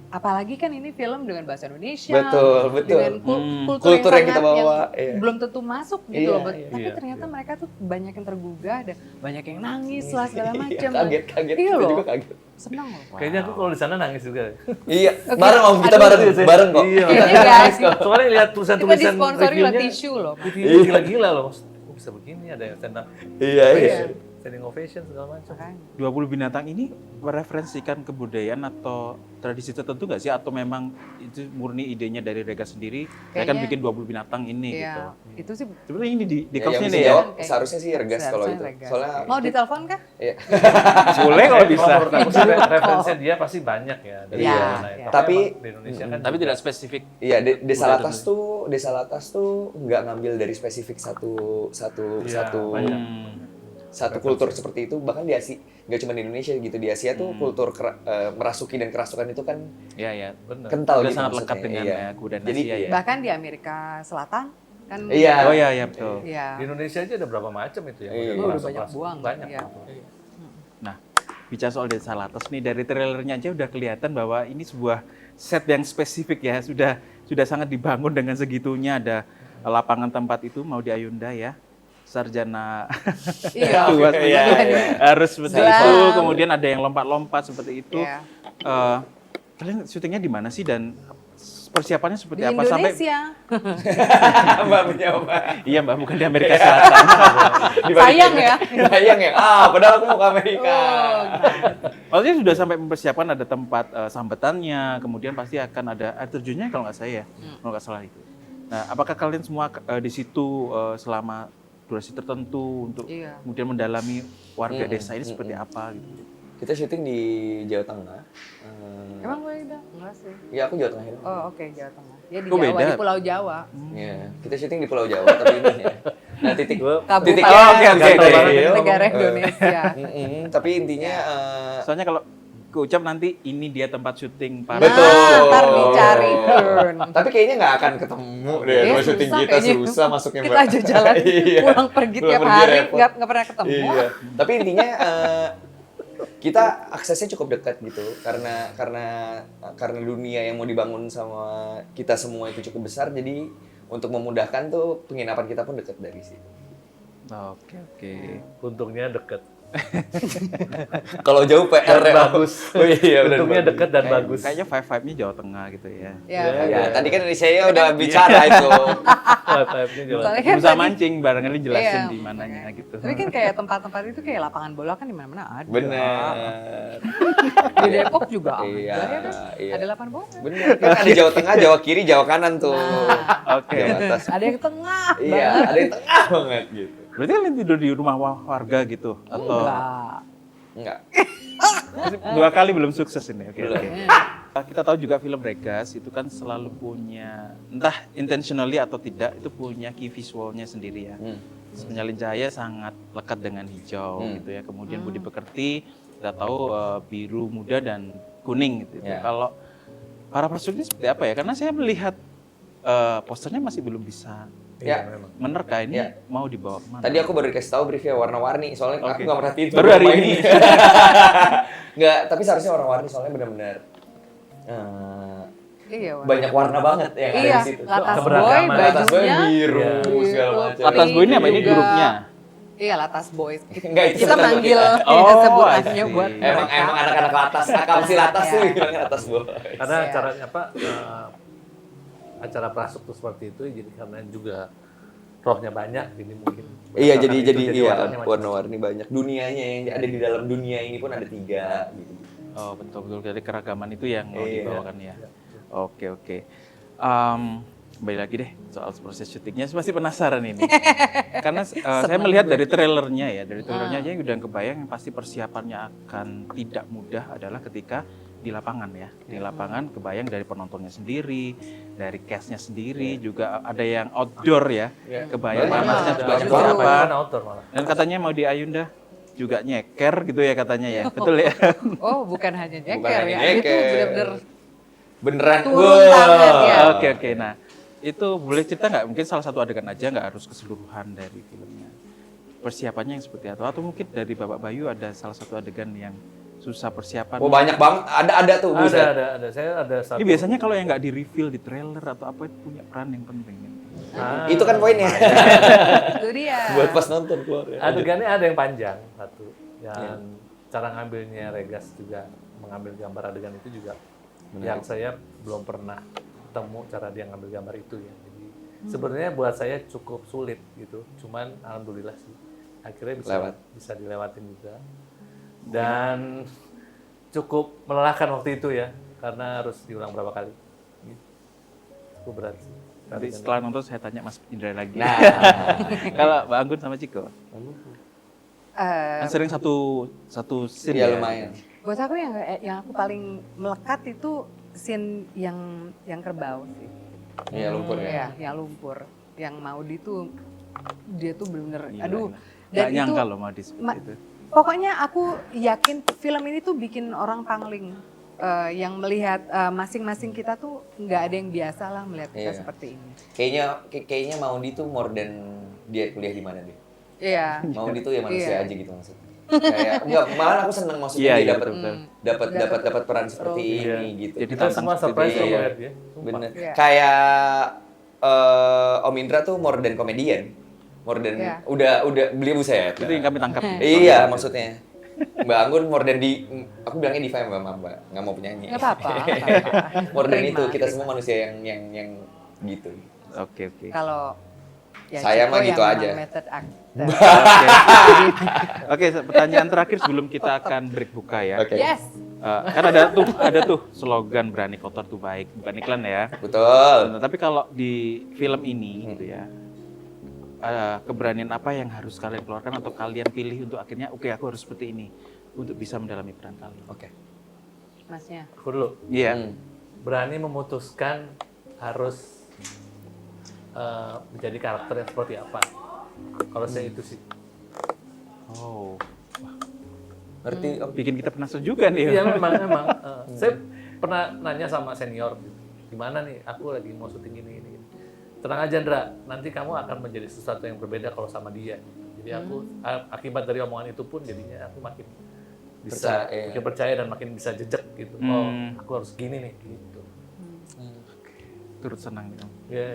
apalagi kan ini film dengan bahasa Indonesia. Betul. Dengan Kultur yang kita sangat bawa, iya. belum tentu masuk Iya, gitu loh. iya. Tapi Iya, ternyata mereka tuh banyak yang tergugah dan banyak yang nangis Iya. lah segala macam. Kaget. Iya Kita loh. juga kaget. Senang loh. Kayaknya aku kalau di sana nangis juga. Iya, Oke, bareng Om, kita aduh, bareng kok. Iya. Kayaknya guys, Soalnya lihat kita tulisan-tulisan disponsori lah reviewnya. tisu loh. Reviewnya gila-gila loh. Kok bisa begini ada yang stand up, Iya. standing ovation segala macam. Makanya. 20 binatang ini mereferensikan kebudayaan atau tradisi tertentu nggak sih? Atau memang itu murni idenya dari Rega sendiri? Saya kan Kayaknya- bikin 20 binatang ini gitu. Iya, itu sih. Sebenarnya ini di Yang kaosnya bisa nih ya. jawab Kayak- seharusnya sih Regas kalau Seharusnya itu. Regas. Soalnya Mau ditelepon kah? iya. Boleh kalau bisa. Kalau menurut aku sih referensinya dia pasti banyak ya dari Iya, mana iya. ya. Tapi- emang di Indonesia kan Tapi juga- tidak spesifik. Iya, Desa Budaya Latas tuh nggak ngambil dari spesifik satu Iya, banyak. satu kultur seperti itu. Bahkan di Asia, nggak cuma di Indonesia gitu, di Asia tuh kultur merasuki dan kerasukan itu kan Iya, ya. bener. kental Udah gitu sangat maksudnya. lekat dengan Iya. ya, kebudayaan Jadi, Asia ya. Bahkan di Amerika Selatan kan. Iya. Oh iya, ya betul. Iya. Di Indonesia aja ada berapa macam itu ya? Iya. Model Udah perasaan- banyak buang, Banyak. iya. Nah, bicara soal Desa Latas nih, dari trailernya aja udah kelihatan bahwa ini sebuah set yang spesifik ya, sudah sangat dibangun dengan segitunya. Ada lapangan tempat itu mau di Ayunda ya, sarjana Iya. tua Oke, iya, iya. harus seperti Selam. itu. Kemudian ada yang lompat-lompat seperti itu. Iya. Kalian syutingnya di mana sih dan persiapannya Di seperti apa sampai? Indonesia. Mbak punya apa? Iya mbak, bukan di Amerika Selatan. Sayang ya. Sayang ya. Padahal aku mau ke Amerika. Maksudnya sudah sampai mempersiapkan ada tempat sambetannya, kemudian pasti akan ada air terjunnya kalau nggak saya, kalau nggak salah itu. Nah, apakah kalian semua di situ selama durasi tertentu untuk Iya. kemudian mendalami warga desa ini seperti apa gitu? Kita syuting di Jawa Tengah. Emang gue udah? Enggak sih. Ya aku Jawa Tengah itu. Oh oke, Jawa Tengah. Ya di Oh, Jawa, beda. di Pulau Jawa. Iya, kita syuting di Pulau Jawa tapi ini ya. Nah, titik Kabupaten titiknya oke, gatel banget ya. negara Indonesia. Tapi intinya Soalnya kalau keucap nanti ini dia tempat syuting para Betul. Nah, ntar dicari turn. tapi kayaknya nggak akan ketemu deh Iya, kalau syuting susah kita kayaknya. susah masuknya Kita aja jalan Iya. pulang pergi Pulang tiap pergi hari repot. nggak pernah ketemu. Iya. Tapi intinya kita aksesnya cukup dekat gitu karena dunia yang mau dibangun sama kita semua itu cukup besar jadi untuk memudahkan tuh penginapan kita pun dekat dari situ. Oke. Untungnya deket. Kalau jauh PR Dan ya. bagus. Oh iya benar. Untungnya deket dan bagus. Kayaknya vibe-nya Jawa Tengah gitu ya. Ya, Ya, tadi kan saya udah bicara itu. Vibe-nya jelas. Soalnya kan Berusaha tadi- mancing barangkali jelasin Iya, di mananya makanya. gitu. Tapi kan kayak tempat-tempat itu kayak lapangan bola kan di mana-mana ada. Benar. Di Depok juga ada. Iya, Ya kan? iya. Ada lapangan bola. Benar. Kan ada Jawa Tengah, Jawa kiri, Jawa kanan tuh. Oke. Jawa atas. Ada yang tengah. Iya, ada yang tengah banget gitu. Berarti kalian tidur di rumah warga gitu atau Enggak. Enggak. 2 kali belum sukses ini. Oke. Belum. Oke. Kita tahu juga film Regas itu kan selalu punya entah intentionally atau tidak itu punya key visualnya sendiri ya. Penyalin cahaya sangat lekat dengan hijau gitu ya. Kemudian Budi Pekerti kita tahu biru muda dan kuning gitu. Ya. Kalau para personil seperti apa ya? Karena saya melihat posternya masih belum bisa Ya. Memang. menerka ini Ya. mau dibawa kemana? Tadi aku baru dikasih tahu briefnya warna-warni, soalnya Oke. aku nggak merhatiin. Baru hari ini. Nggak, tapi seharusnya warna-warni soalnya benar-benar Iya, warna. banyak warna banget yang ada Iya, di situ. Latas Boy Keberagaman. Latas Boy bajunya biru, Iya. segala macam. Latas Boy ini apa ini juga. grupnya? Iya, Latas Boys. Enggak, itu Kita sebutan manggil kita. Oh, sebutannya I see. buat Emang anak-anak latas, si latas tuh Iya. bilangnya Latas Boy. Karena Iya. acaranya apa? Acara prasuk tuh seperti itu, jadi karena juga rohnya banyak, jadi mungkin. Iya, berdasarkan jadi itu, iya warnanya macam-macam. warna-warni banyak. Dunianya yang ada di dalam dunia ini pun ada 3 gitu. Oh betul. Jadi keragaman itu yang mau Iya. dibawakan ya. Oke. Kembali lagi deh soal proses syutingnya, saya masih penasaran ini. Karena saya melihat dari trailernya ya, dari trailernya aja udah kebayang yang pasti persiapannya akan tidak mudah adalah ketika di lapangan ya. Di lapangan kebayang dari penontonnya sendiri, dari cast-nya sendiri, juga ada yang outdoor ya. Iya. Kebayang Banyak. panasnya juga Banyak seperti banget. apa. Kan outdoor malah. Dan katanya mau di Ayunda juga nyeker gitu ya katanya ya. Betul ya? Oh, bukan hanya nyeker Bukan hanya ya. Itu nyeker. benar-benar Beneran. turun tangan ya. Oke. Nah, itu boleh cerita nggak? Mungkin salah satu adegan aja, nggak harus keseluruhan dari filmnya. Persiapannya yang seperti apa? Atau mungkin dari Bapak Bayu ada salah satu adegan yang susah persiapan? Oh, banyak banget. Ada tuh, buset. Ada. Saya ada satu. Ini biasanya kalau yang nggak di reveal di trailer atau apa itu punya peran yang penting. Ah, Itu kan poinnya. Itu dia. Buat pas nonton keluar ya. adegannya ada yang panjang satu. Dan Iya. cara ngambilnya Regas juga mengambil gambar adegan itu juga yang saya belum pernah ketemu cara dia ngambil gambar itu ya. Jadi sebenarnya buat saya cukup sulit gitu. Cuman alhamdulillah sih akhirnya bisa dilewatin juga. Dan cukup melelahkan waktu itu ya karena harus diulang berapa kali. Cukup berat sih. Nanti setelah nonton saya tanya Mas Indra lagi. Nah, Kalau Mbak Anggun sama Ciko, Eh, kan sering satu scene iya ya. lumayan. buat aku yang aku paling melekat itu scene yang kerbau sih. Iya lumpur ya. Iya, yang lumpur. Yang Maudi tuh dia tuh bener-bener Gila, aduh. gila. Dan Nggak itu nyangka loh mau di seperti ma- itu. pokoknya aku yakin film ini tuh bikin orang pangling. Yang melihat masing-masing kita tuh nggak ada yang biasa lah melihat kita Iya. seperti ini. Kayaknya Maudy tuh more than dia kuliah di mana deh. Iya. Maudy tuh ya Iya. manusia aja gitu maksudnya. Kayak enggak, malah aku seneng maksudnya Iya, dia iya, dapat betul. dapat peran seperti Iya. ini gitu. Jadi Kita tantang semua seperti surprise itu. kalau Iya. lihat dia. Sumpah. Bener. Iya. Kayak Om Indra tuh more than comedian. More than Iya. udah beli buset. Itu yang kami tangkap. Iya, maksudnya. Mbak Anggun more than aku bilangnya diva ya Mbak, nggak mau penyanyi. Nggak apa-apa. nggak apa-apa. More than itu, Terima. kita semua manusia yang gitu. Oke. Kalau ya Saya Ciko mah gitu yang aja. memang method actor. Oke, pertanyaan terakhir sebelum kita akan break buka ya. Oke. Yes. Kan ada tuh slogan berani kotor tuh baik, bukan iklan ya. Betul. Nah, tapi kalau di film ini gitu ya, keberanian apa yang harus kalian keluarkan atau kalian pilih untuk akhirnya oke aku harus seperti ini untuk bisa mendalami peran kalian. Oke. Masnya. Aku dulu. Iya. Berani memutuskan harus menjadi karakter yang seperti apa. Kalau saya itu sih. Oh, Ngerti Om? bikin kita penasaran juga nih. Iya memang. Saya pernah nanya sama senior, gimana nih aku lagi mau syuting ini. Tenang aja Ndra, nanti kamu akan menjadi sesuatu yang berbeda kalau sama dia. Jadi aku akibat dari omongan itu pun jadinya aku makin bisa Percaya. makin percaya dan makin bisa jejak gitu. Oh, aku harus gini nih gitu. Turut senang nih. Om. Iya.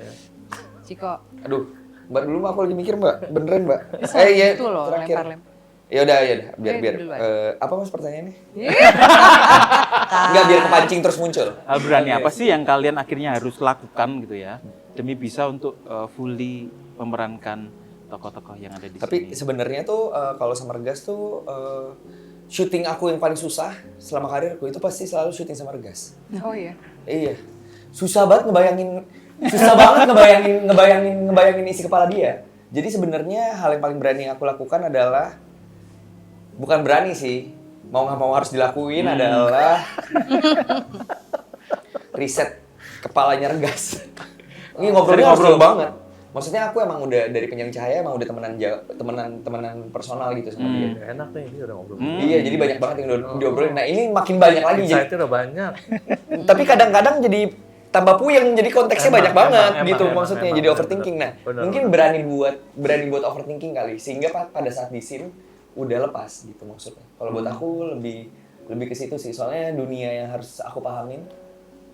Ciko. Aduh, Mbak dulu Mbak, aku lagi mikir Mbak, beneran Mbak. Bisa Iya, gitu loh, terakhir. lempar-lempar. Ya udah biar duluan. apa Mas pertanyaannya? Iya. Enggak, biar kepancing terus muncul. Hal berani apa sih yang kalian akhirnya harus lakukan gitu ya demi bisa untuk fully memerankan tokoh-tokoh yang ada di Tapi sini. sebenarnya tuh kalau sama Regas tuh syuting aku yang paling susah selama karirku itu pasti selalu syuting sama Regas. Oh iya. Iya. Susah banget ngebayangin isi kepala dia. Jadi sebenarnya hal yang paling berani aku lakukan adalah bukan berani sih, mau nggak mau harus dilakuin adalah riset kepalanya Regas. Ini ngobrolnya harus jauh banget. Maksudnya aku emang udah dari Penyang Cahaya emang udah temenan personal gitu sama dia. Enak nih, dia udah ngobrol. Iya, jadi banyak banget yang udah diobrolin. Nah, ini makin banyak lagi jadi. Insight-nya udah banyak. Tapi kadang-kadang jadi tambah puyeng, jadi konteksnya banyak banget gitu maksudnya, jadi bener, overthinking. Nah, bener, mungkin berani buat overthinking kali, sehingga pada saat di scene udah lepas gitu maksudnya. Kalau buat aku lebih ke situ sih, soalnya dunia yang harus aku pahamin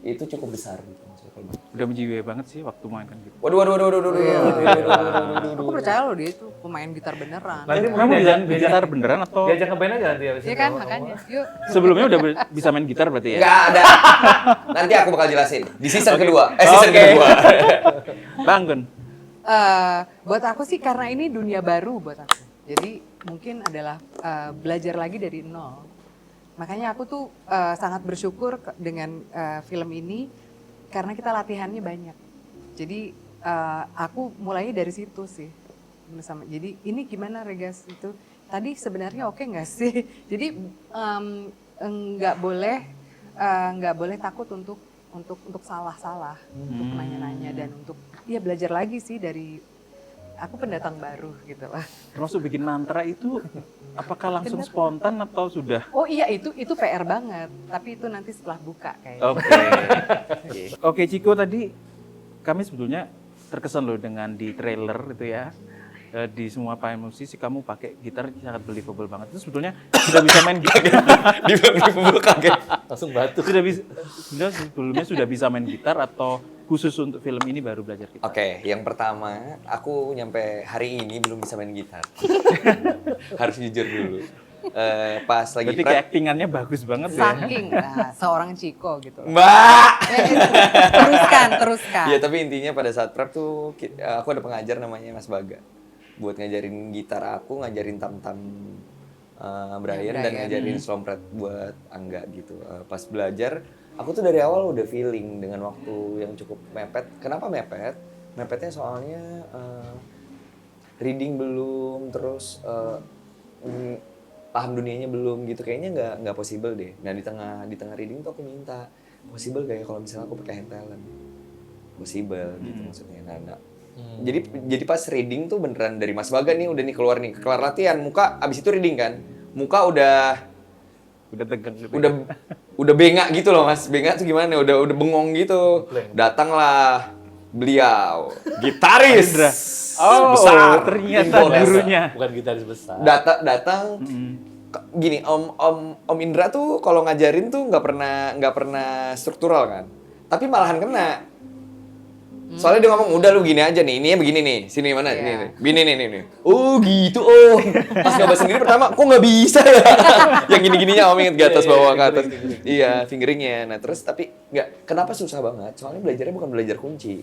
itu cukup besar gitu maksudnya. Udah menjiwai banget sih waktu main kan gitu. Waduh. Aku percaya loh dia itu pemain gitar beneran. Nanti Kamu mungkin bisa gitar beneran atau diajak ngeband aja nanti abis Iya itu kan ngomong. makanya. Yuk. sebelumnya udah bisa main gitar berarti ya? Nggak ada. Nanti aku bakal jelasin di season kedua. Season kedua. Bangun. Buat aku sih karena ini dunia baru buat aku. Jadi mungkin adalah belajar lagi dari nol. Makanya aku tuh sangat bersyukur dengan film ini karena kita latihannya banyak. Jadi aku mulainya dari situ sih. Jadi ini gimana Regas itu? Tadi sebenarnya oke nggak sih? Jadi nggak boleh takut untuk salah-salah, untuk nanya-nanya dan untuk ya belajar lagi sih dari aku pendatang baru gitu lah. Termasuk bikin mantra itu apakah langsung spontan atau sudah? Oh iya itu PR banget, tapi itu nanti setelah buka kayaknya. Oke, Ciko, tadi kami sebetulnya terkesan loh dengan di trailer itu ya. Di semua pemain musisi kamu pakai gitar sangat believable banget. Itu sebetulnya sudah bisa main gitar. Di bubuk kaget. Langsung batu. Sebelumnya sudah bisa main gitar atau khusus untuk film ini baru belajar gitar? Oke, yang pertama, aku nyampe hari ini belum bisa main gitar. Harus jujur dulu. Pas lagi Berarti prep, actingannya bagus banget ya. Saking seorang Ciko gitu. Mbak! Teruskan. Ya, tapi intinya pada saat prep tuh, aku ada pengajar namanya Mas Baga. Buat ngajarin gitar aku, ngajarin tam-tam Brian, dan ngajarin slompret buat Angga gitu. Pas belajar, aku tuh dari awal udah feeling dengan waktu yang cukup mepet. Kenapa mepet? Mepetnya soalnya reading belum, terus paham dunianya belum gitu. Kayaknya nggak possible deh. Nah di tengah reading tuh aku minta possible kayak kalau misalnya aku pakai hand talent, possible gitu maksudnya. Nah, jadi pas reading tuh beneran dari Mas Baga nih keluar latihan muka, abis itu reading kan, muka udah tegang gitu. udah bengak gitu loh Mas. Bengak tuh gimana? Udah bengong gitu. Datanglah beliau, gitaris. Oh, besar. ternyata gurunya. Bukan gitaris besar. Datang gini, Om Indra tuh kalau ngajarin tuh nggak pernah struktural kan. Tapi malahan kena. Soalnya dia ngomong, udah lu gini aja nih, ini ya begini nih, sini mana, ini, gini nih. Oh gitu, oh. Pas nyoba sendiri pertama, kok nggak bisa ya? Yang gini-gininya Om inget ke atas, bawah ke atas. Iya, fingeringnya. Nah terus tapi kenapa susah banget? Soalnya belajarnya bukan belajar kunci.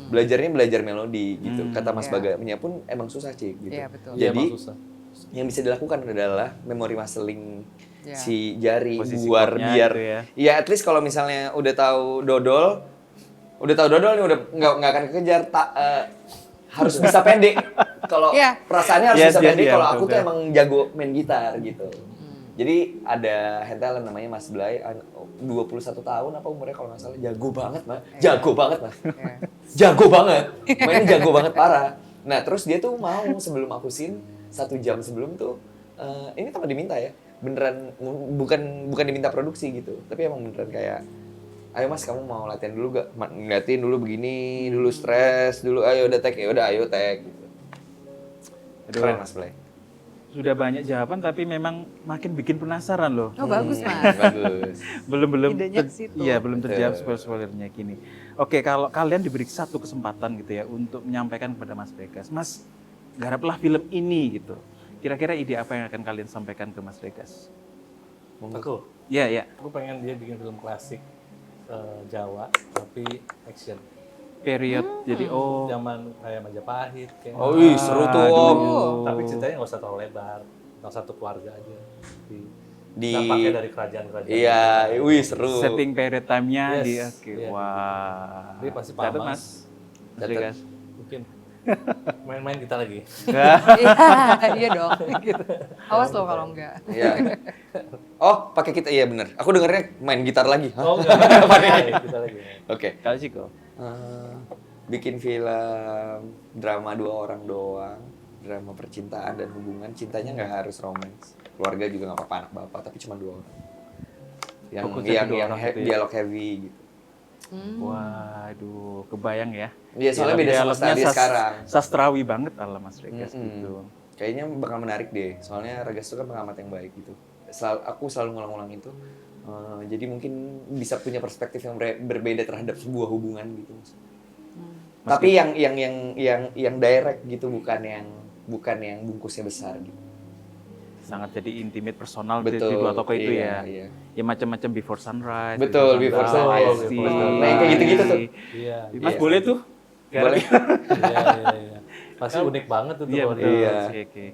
Belajarnya belajar melodi gitu. Kata Mas Baganya pun emang susah Cik gitu. Iya, betul. Jadi Emang susah. yang bisa dilakukan adalah memori muscling si jari Posisi biar chordnya gitu ya. ya at least kalau misalnya udah tahu dodol nih udah nggak akan kekejar harus bisa pendek kalau perasaannya harus bisa pendek kalau aku tuh emang jago main gitar gitu. Jadi ada hand talent namanya Mas Blay, 21 tahun apa umurnya kalau nggak salah, jago banget mas, jago banget, mainnya jago banget parah. Nah terus dia tuh mau sebelum aku scene 1 jam sebelum tuh, ini tanpa diminta ya, beneran bukan diminta produksi gitu, tapi emang beneran kayak, ayo Mas kamu mau latihan dulu gak? Ngeliatin dulu begini, dulu stres, dulu ayo udah tag, ya udah ayo tag gitu. Keren Mas Blay. Sudah banyak jawaban tapi memang makin bikin penasaran loh. Oh bagus Mas. Bagus. belum Idenya ke situ. Iya, belum terjawab spoiler-spoilernya gini. Oke, kalau kalian diberi satu kesempatan gitu ya untuk menyampaikan kepada Mas Regas, Mas garaplah film ini gitu. Kira-kira ide apa yang akan kalian sampaikan ke Mas Regas? Aku Ya. aku pengen dia bikin film klasik Jawa tapi action. Period. Jadi Zaman kayak Majapahit kayak. Oh, ih, seru tuh, Om. Tapi ceritanya nggak usah terlalu lebar, tentang satu keluarga aja. Di Dampaknya dari kerajaan-kerajaan. Iya, wih seru. setting period time-nya Yes, di oke. iya. Wah. Dia pasti Catat, paham, Mas. Mas Catat. Regas. Mungkin main-main kita lagi. Iya dong. Gitu. Awas loh kalau enggak. Iya. Oh, pakai kita, iya bener. Aku dengernya main gitar lagi. Hah? Oh enggak. Kita lagi. Oke. Kalau Ciko? Bikin film drama 2 orang doang, drama percintaan dan hubungan. Cintanya nggak harus romance, keluarga juga nggak apa-apa, anak bapak, tapi cuma 2 orang. Yang Fokusnya ke 2 orang gitu ya? dialog heavy gitu. Waduh, kebayang ya. Iya, soalnya beda sama Dialognya dia sekarang. Sastrawi banget ala Mas Regas gitu. Kayaknya bakal menarik deh, soalnya Regas itu kan pengamat yang baik gitu. Aku selalu ngulang-ulang itu. Jadi mungkin bisa punya perspektif yang berbeda terhadap sebuah hubungan gitu. Tapi yang direct gitu, bukan yang bungkusnya besar gitu. Sangat jadi intimate personal Betul, di 2 tokoh itu iya, ya. iya. Ya macam-macam Before Sunrise. Betul, Before Sunrise. Pasti. Betul. Nah, yang kayak gitu-gitu tuh. Iya. Mas Iya. boleh tuh? Boleh. Iya. Pasti unik banget tuh. Iya kalau betul. Iya. Oke.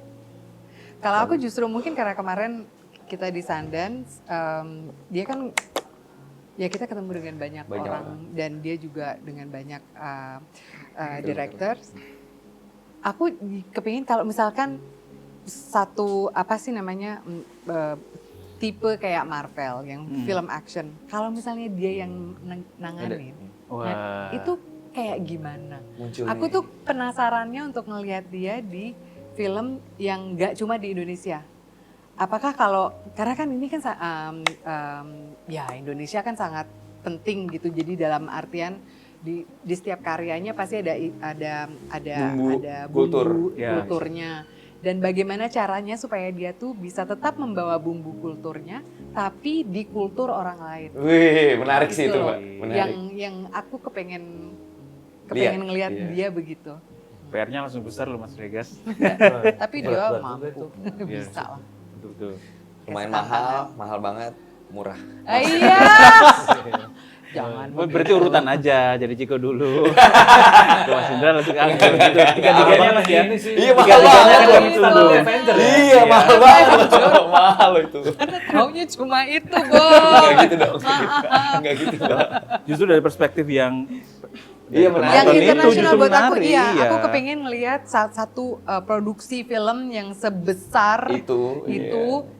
Kalau aku justru mungkin karena kemarin kita di Sundance, dia kan ya kita ketemu dengan banyak orang dan dia juga dengan banyak directors. Aku kepingin kalau misalkan satu apa sih namanya tipe kayak Marvel yang film action. Kalau misalnya dia yang nanganin, Wah. itu kayak gimana? Munculnya. Aku tuh penasarannya untuk ngelihat dia di film yang nggak cuma di Indonesia. Apakah kalau karena kan ini kan ya Indonesia kan sangat penting gitu. Jadi dalam artian di setiap karyanya pasti ada Bumbu kultur. kulturnya. Dan bagaimana caranya supaya dia tuh bisa tetap membawa bumbu kulturnya tapi di kultur orang lain. Wih, menarik sih itu, Gitu. Mbak. Menarik. Yang aku kepengen ngelihat Iya. dia begitu. PR-nya langsung besar loh Mas Regas. Tapi dia Berat-berat mampu, juga itu. bisa lah. Betul. Lumayan mahal banget, murah. Iya. Jangan. Berarti urutan aja, jadi Ciko dulu. Tuh Mas Indra langsung angkat gitu. Tiga-tiganya Mas ya. Iya, mahal Tiga-tiganya banget. kan itu tuh. Iya, mahal banget. Mahal itu. Karena taunya cuma itu, Enggak Bo. gitu dong. Enggak gitu dong. Justru dari perspektif yang Iya, menarik. Yang Itu internasional justru buat aku, menarik, iya. iya. Aku kepingin ngelihat satu produksi film yang sebesar Itu,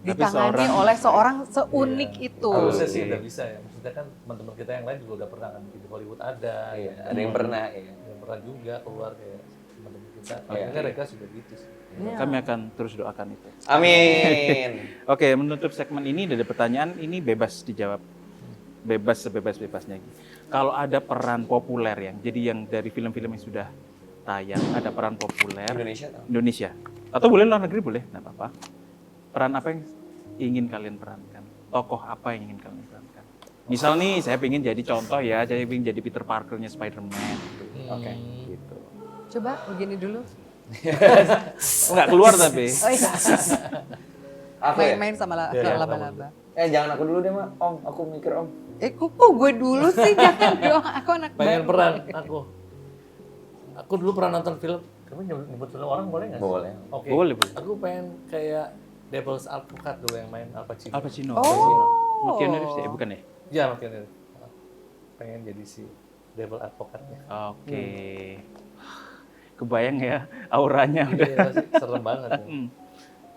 ditangani seorang- oleh seorang seunik itu. Harusnya sih udah bisa ya. Maksudnya kan teman-teman kita yang lain juga udah pernah kan di Hollywood ada. Iya, ada yang pernah, iya. Yang pernah juga keluar kayak teman-teman kita. Iya. Akhirnya mereka sudah gitu sih. kami akan terus doakan itu. Amin. Oke, menutup segmen ini ada pertanyaan ini bebas dijawab. Bebas sebebas-bebasnya. Kalau ada peran populer jadi yang dari film-film yang sudah tayang ada peran populer Indonesia tau. Indonesia atau boleh luar negeri boleh, nggak apa-apa. Peran apa yang ingin kalian perankan? Tokoh apa yang ingin kalian perankan? Misal nih, saya pengen jadi contoh ya, saya pengen jadi Peter Parker-nya Spider-Man. Gitu. Oke. Gitu. Coba begini dulu. Nggak keluar tapi. Oh iya. Aku ya? Main-main sama Iya, laba-laba. Jangan aku dulu deh, Mak. Om, aku mikir, Om. Kok gue dulu sih? Jangan dong, aku anak Pengen baru. peran aku dulu pernah nonton film. Kamu nyebut film orang boleh nggak? Boleh. Oke. Boleh. Aku pengen kayak Devil's Advocate dulu yang main Al Pacino. Al Pacino. Oh. Keanu Reeves ya, bukan ya? Iya, makanya pengen jadi si Devil Advocate-nya. Oke. Kebayang ya auranya udah. Iya, pasti serem banget. Ya.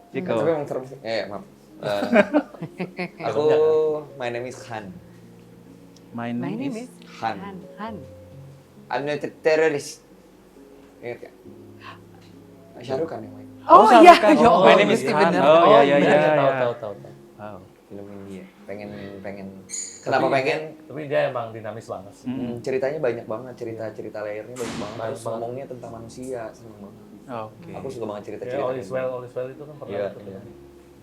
Ciko. Tapi emang serem sih. Maaf. Aku, my name is Han. My My name name is is Han. Han. I'm not a terrorist. Ingat gak? Syahrukh Khan yang main. Oh Shah iya, Rukh Khan. ya Oh, Allah, My Name is mesti Han. bener. Oh, iya, iya, iya. Tahu. Wow. Film India. Pengen. Kenapa pengen? Tapi dia emang dinamis banget sih. Ceritanya banyak banget, cerita layernya banyak banget. Banyak Terus banget. ngomongnya tentang manusia, seneng banget. Oke. Aku suka banget Ya, cerita-cerita. All is Well itu kan pernah Iya, tuh. iya.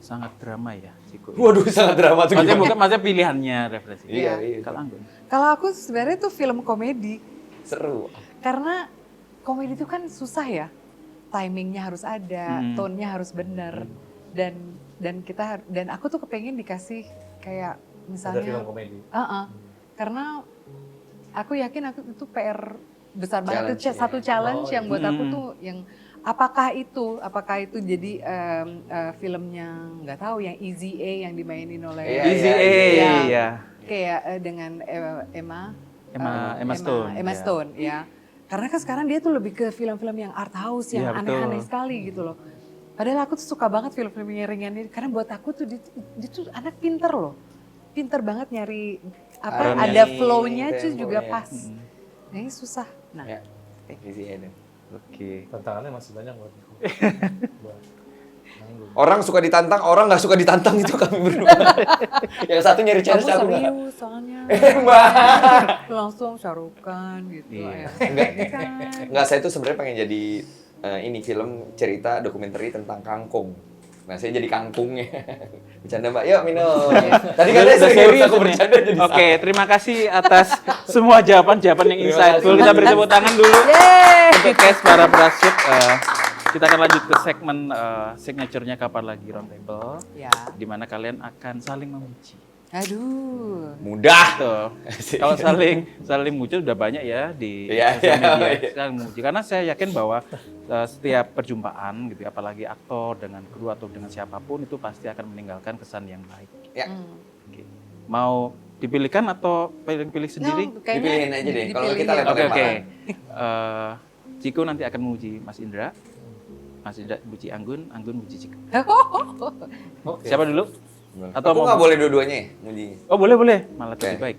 Sangat drama ya, Ciko. Waduh, sangat drama tuh. Maksudnya gimana? bukan maksudnya pilihannya referensi. Iya. Kalau Anggun. Kalau aku sebenarnya tuh film komedi. Seru. Karena komedi itu kan susah ya. timingnya harus ada, tone-nya harus bener, dan aku tuh kepengen dikasih kayak Ada misalnya, film komedi. karena aku yakin aku itu PR besar banget, itu Challenge, satu challenge Oh, yang buat aku tuh yang apakah itu jadi filmnya nggak tahu yang Easy A yang dimainin oleh Iya, Easy iya, A, iya. ya. kayak dengan Emma Stone. Emma Stone ya. Karena kan sekarang dia tuh lebih ke film-film yang art house yang Iya, betul. aneh-aneh sekali gitu loh. Padahal aku tuh suka banget film-film yang ringan ini karena buat aku tuh dia tuh anak pinter loh. Pinter banget nyari apa Harmony, ada flow-nya tuh tempo, juga ya. pas. Nah, ini susah. Nah, Ya, easy aja. Oke. Tantangannya masih banyak buat aku. Buat nanggung. Orang suka ditantang, orang nggak suka ditantang itu kami berdua. Yang satu nyari kamu challenge, aku nggak. serius soalnya. Mbak. Langsung syarukan gitu Iya. ya. Enggak. Ini kan. Enggak, saya tuh sebenarnya pengen jadi ini film cerita dokumenter tentang kangkung. Nah, saya jadi kangkungnya. Bercanda, Mbak. Yuk, minum. Tadi katanya Udah serius, serius aku ini. bercanda jadi Oke, terima kasih atas semua jawaban-jawaban yang Terima insightful. kasih. Kita beri tepuk tangan dulu Yeay. untuk case para Prasut. Kita akan lanjut ke segmen signature-nya Kapan Lagi Roundtable, Ya. di mana kalian akan saling memuji. Aduh. mudah. Tuh. Kalau saling muji udah banyak ya di Iya, sosial iya, media. iya. Saling memuji. Karena saya yakin bahwa setiap perjumpaan gitu, apalagi aktor dengan kru atau dengan siapapun itu pasti akan meninggalkan kesan yang baik. Ya, Oke. Mau dipilihkan atau pilih sendiri? No, kayaknya dipilihin aja deh. Kalau dipilihin. kita lempar- Oke, oke. lemparan. Ciko nanti akan memuji Mas Indra. Mas Indra muji Anggun, Anggun muji Ciko. Oke. Siapa dulu? Atau Aku mau- nggak boleh dua-duanya ya, muji. Oh, boleh. Malah Oke. lebih baik.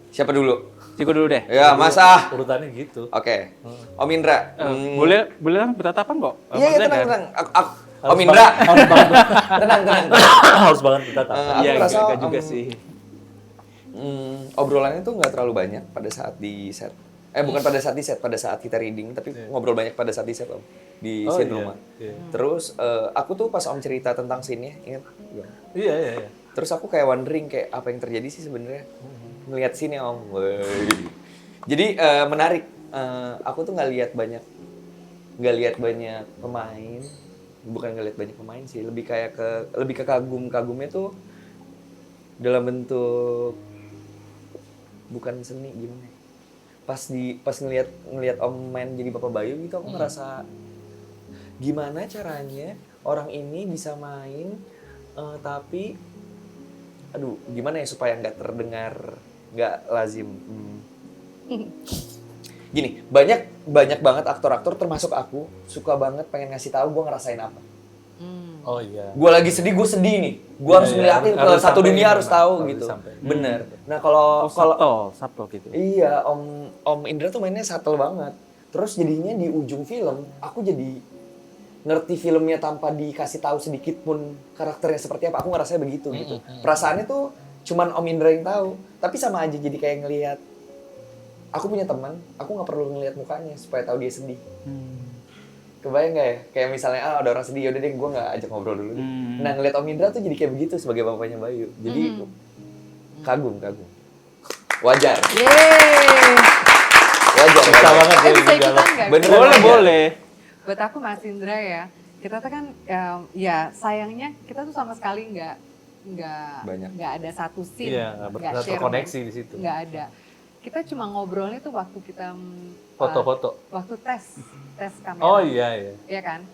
Siapa dulu? Ciko dulu deh. Ya, Mas Ah. Urutannya gitu. Oke. Om Indra. Boleh kan bertatapan kok. Iya, iya, Maksudnya tenang, kan- tenang. Om Indra. Tenang. Harus banget kita tahu. Aku Iya, rasa, enggak juga sih. Obrolannya tuh nggak terlalu banyak pada saat di set. Bukan pada saat di set, pada saat kita reading, tapi ngobrol banyak pada saat di set, Om. Di Oh, scene iya. rumah. Iya. Terus aku tuh pas Om cerita tentang scene-nya, ingat? Iya. Terus aku kayak wondering kayak apa yang terjadi sih sebenarnya ngelihat scene-nya, Om. Wey. Jadi menarik. Aku tuh nggak lihat banyak pemain. Bukan nggak lihat banyak pemain sih, lebih ke kagumnya tuh dalam bentuk bukan seni gimana ya? Pas ngelihat Om main jadi Bapak Bayu gitu, aku ngerasa gimana caranya orang ini bisa main tapi aduh gimana ya supaya nggak terdengar nggak lazim. Gini, banyak banget aktor-aktor termasuk aku suka banget pengen ngasih tahu gue ngerasain apa. Oh iya. Gue lagi sedih, gue sedih nih. Gue harus Iya, ngeliatin ke harus satu sampai dunia memang, harus tahu harus gitu. sampai. Bener. Nah kalau subtle gitu. iya Om Indra tuh mainnya subtle banget. Terus jadinya di ujung film aku jadi ngerti filmnya tanpa dikasih tahu sedikit pun karakternya seperti apa. Aku ngerasanya begitu gitu. Perasaannya tuh cuman Om Indra yang tahu. Tapi sama aja jadi kayak ngelihat. Aku punya teman, aku nggak perlu ngelihat mukanya supaya tahu dia sedih. Kebayang nggak ya? Kayak misalnya ada orang sedih, yaudah deh gue nggak ajak ngobrol dulu deh. Nah ngeliat Om Indra tuh jadi kayak begitu sebagai bapaknya Bayu. Jadi kagum. Wajar. Yeay. Wajar. Bisa banget ya. Bisa ikutan nggak? Bener. Boleh. Buat aku Mas Indra ya, kita tuh kan ya sayangnya kita tuh sama sekali Banyak. nggak ada satu scene, Iya, nggak share terkoneksi di situ. nggak ada. Kita cuma ngobrolnya tuh waktu kita Foto-foto. waktu tes kamera. Oh iya. Iya kan?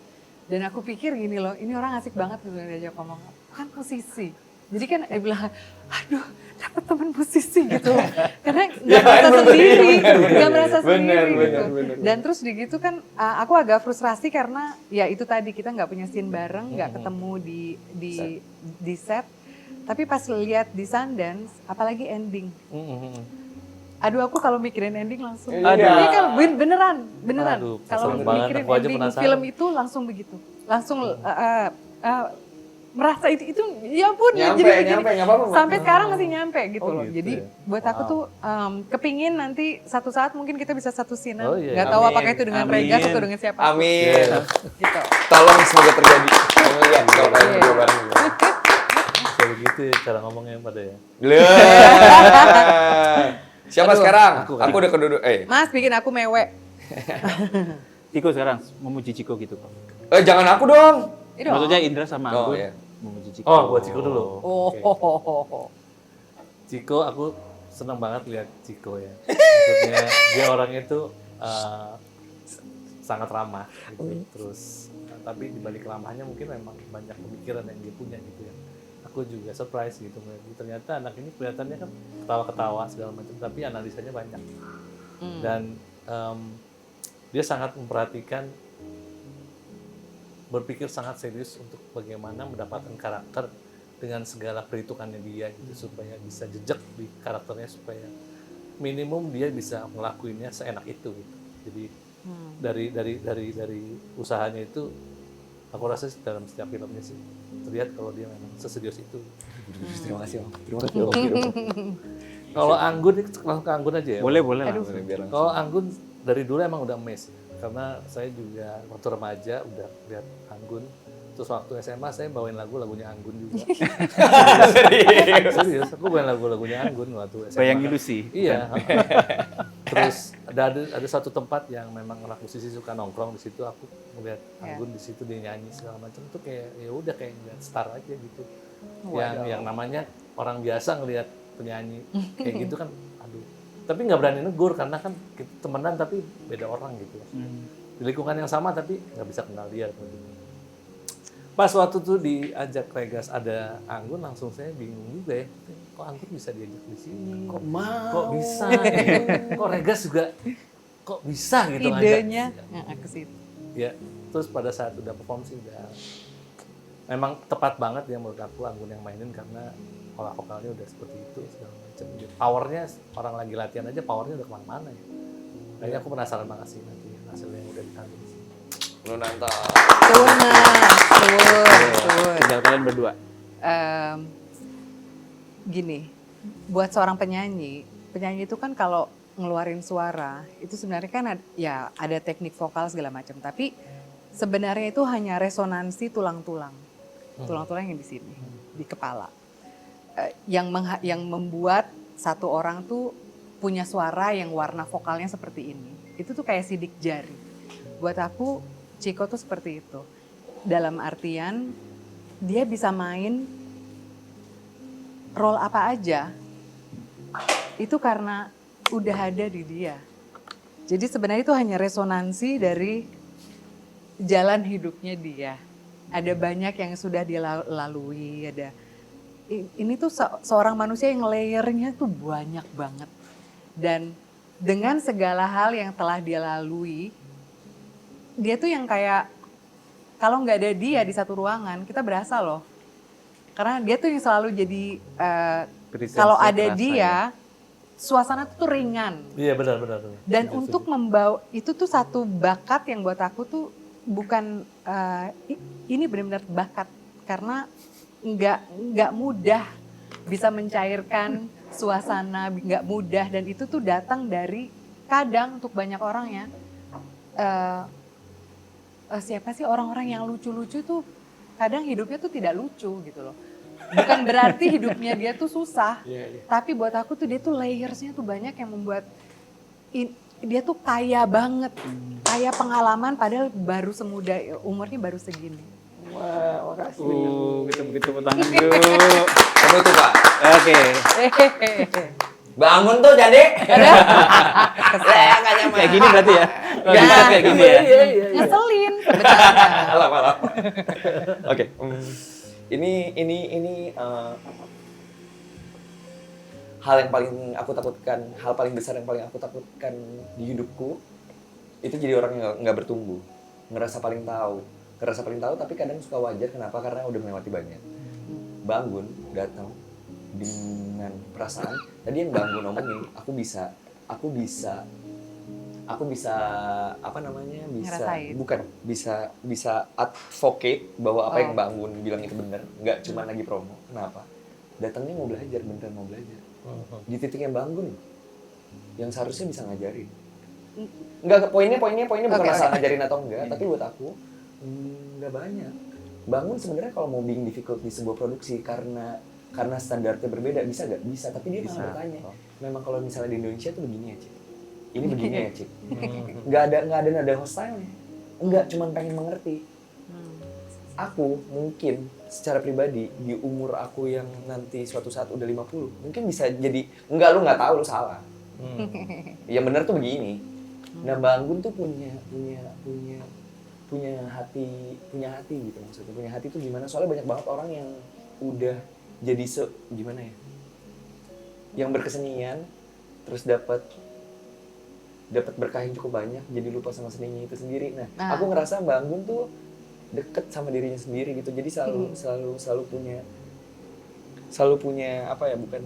Dan aku pikir gini loh, ini orang asik banget gitu diajak ngomong. Kan musisi. Jadi kan dia bilang, aduh dapet teman musisi gitu loh. Karena nggak merasa sendiri, nggak merasa sendiri gitu. bener. Dan terus di gitu kan aku agak frustrasi karena ya itu tadi kita nggak punya scene bareng, nggak ketemu di set. Tapi pas lihat di Sundance, apalagi ending. Aduh aku kalau mikirin ending langsung. Iya. Ini kan beneran. Aduh, Kalau serem banget, mikirin aku aja ending penasaran. film itu langsung begitu. Langsung merasa itu ya ampun Nyampe, jadi begini. nggak apa-apa. Mbak. Sampai sekarang masih nyampe gitu Oh, loh. gitu Jadi ya. buat aku tuh kepingin nanti satu saat mungkin kita bisa satu scene. Oh, iya. Nggak tahu Amin. apakah itu dengan Amin. Regas atau dengan siapa. Amin. Gitu. Tolong semoga terjadi. Kamu lihat kalau kalian Iya. berdua bareng. Bisa begitu ya cara ngomongnya pada ya. Siapa Aduh. sekarang? Aku Aku udah keduduk. Mas bikin aku mewek. Ciko sekarang memuji Ciko gitu kok. Jangan aku dong. Ini dong. Maksudnya Indra sama Oh, Anggun iya. memuji Ciko. Oh, buat Ciko dulu. Oh, Oke. Ciko, aku senang banget lihat Ciko ya. Maksudnya dia orangnya tuh sangat ramah gitu. Terus tapi di balik ramahnya mungkin memang banyak pemikiran yang dia punya gitu ya. Aku juga surprise gitu ngeliat dia. Ternyata anak ini kelihatannya kan ketawa-ketawa segala macam, tapi analisanya banyak. Dan dia sangat memperhatikan, berpikir sangat serius untuk bagaimana mendapatkan karakter dengan segala perhitungannya dia gitu, supaya bisa jejak di karakternya, supaya minimum dia bisa ngelakuinnya seenak itu gitu. Jadi dari usahanya itu, aku rasa dalam setiap filmnya sih terlihat kalau dia memang seserius itu. Terima kasih Om. Terima kasih Om. Kalau Anggun, langsung ke Anggun aja ya. Boleh lah. Biar langsung. Kalau Anggun dari dulu emang udah amazed, karena saya juga waktu remaja udah lihat Anggun. Terus waktu SMA saya bawain lagunya Anggun juga. Serius, aku bawain lagunya Anggun waktu SMA. Bayang Ilusi. Iya. Terus ada satu tempat yang memang anak musisi suka nongkrong di situ, aku melihat Anggun di situ, dia nyanyi segala macam, itu kayak ya udah kayak ngeliat star aja gitu. Yang namanya orang biasa ngelihat penyanyi kayak gitu kan, aduh. Tapi nggak berani negur karena kan kita temenan tapi beda orang gitu. Di lingkungan yang sama tapi nggak bisa kenal dia. Pas waktu tuh diajak Regas ada Anggun, langsung saya bingung juga ya. Kok Anggun bisa diajak di sini? Kok bisa? Kok Regas juga kok bisa gitu idenya ngajak? ke situ. Ya, terus pada saat udah perform sih udah memang tepat banget ya menurut aku Anggun yang mainin, karena pola vokalnya udah seperti itu segala macam. Powernya orang lagi latihan aja powernya udah kemana-mana ya. Kayaknya aku penasaran banget sih nanti hasil yang udah ditanggung sih. Nunanta. Tuh. Tinggal kalian berdua. Gini, buat seorang penyanyi itu kan kalau ngeluarin suara itu sebenarnya kan ada teknik vokal segala macam, tapi sebenarnya itu hanya resonansi tulang-tulang yang di sini, di kepala, yang membuat satu orang tuh punya suara yang warna vokalnya seperti ini. Itu tuh kayak sidik jari. Buat aku Ciko tuh seperti itu. Dalam artian dia bisa main role apa aja, itu karena udah ada di dia. Jadi sebenarnya itu hanya resonansi dari jalan hidupnya dia. Ada banyak yang sudah dia lalui, ini tuh seorang manusia yang layernya tuh banyak banget. Dan dengan segala hal yang telah dia lalui, dia tuh yang kayak kalau nggak ada dia di satu ruangan, kita berasa loh. Karena dia tuh yang selalu jadi, kalau ada dia, suasana tuh ringan. Iya benar. Dan untuk membawa, itu tuh satu bakat yang buat aku tuh bukan, ini benar-benar bakat. Karena nggak mudah bisa mencairkan suasana, nggak mudah. Dan itu tuh datang dari, kadang untuk banyak orang ya, siapa sih orang-orang yang lucu-lucu tuh kadang hidupnya tuh tidak lucu gitu loh. Bukan berarti hidupnya dia tuh susah, tapi buat aku tuh dia tuh layersnya tuh banyak yang membuat dia tuh kaya banget, kaya pengalaman padahal baru semuda, umurnya baru segini. Wah, makasih. Gitu tepuk tangan dulu. Kamu itu Pak. Oke. Bangun tuh jadi. Kayak gini berarti ya? Kalau bisa kayak gini ya? Ngeselin sebenarnya. Malah. Oke. Ini hal yang paling aku takutkan, hal paling besar yang paling aku takutkan di hidupku itu jadi orang yang nggak bertumbuh, ngerasa paling tahu, tapi kadang suka wajar. Kenapa? Karena udah melewati banyak. Bangun, datang dengan perasaan. Tadi yang Bangun ngomongin, aku bisa apa namanya, bisa advocate bahwa apa yang Bangun bilang itu benar, nggak cuma lagi promo. Kenapa? Datangnya mau belajar, beneran mau belajar. Di titik yang Bangun, yang seharusnya bisa ngajarin. Enggak, poinnya bukan masalah ngajarin atau enggak, tapi buat aku nggak banyak. Bangun sebenarnya kalau mau being difficult di sebuah produksi karena standarnya berbeda, bisa nggak? Bisa, tapi dia malah bertanya. Memang kalau misalnya di Indonesia tuh begini aja. ini begini ya Cik. Nggak ada nada hostile-nya. Enggak, cuman pengen mengerti. Aku mungkin secara pribadi di umur aku yang nanti suatu saat udah 50, mungkin bisa jadi enggak, lu nggak tahu, lu salah. Yang benar tuh begini. Nah, Mbak Anggun tuh punya hati gitu maksudnya. Punya hati tuh gimana? Soalnya banyak banget orang yang udah jadi gimana ya? Yang berkesenian terus dapat berkah yang cukup banyak, jadi lupa sama seninya itu sendiri. Nah, aku ngerasa Mbak Anggun tuh deket sama dirinya sendiri gitu. Jadi selalu punya apa ya? Bukan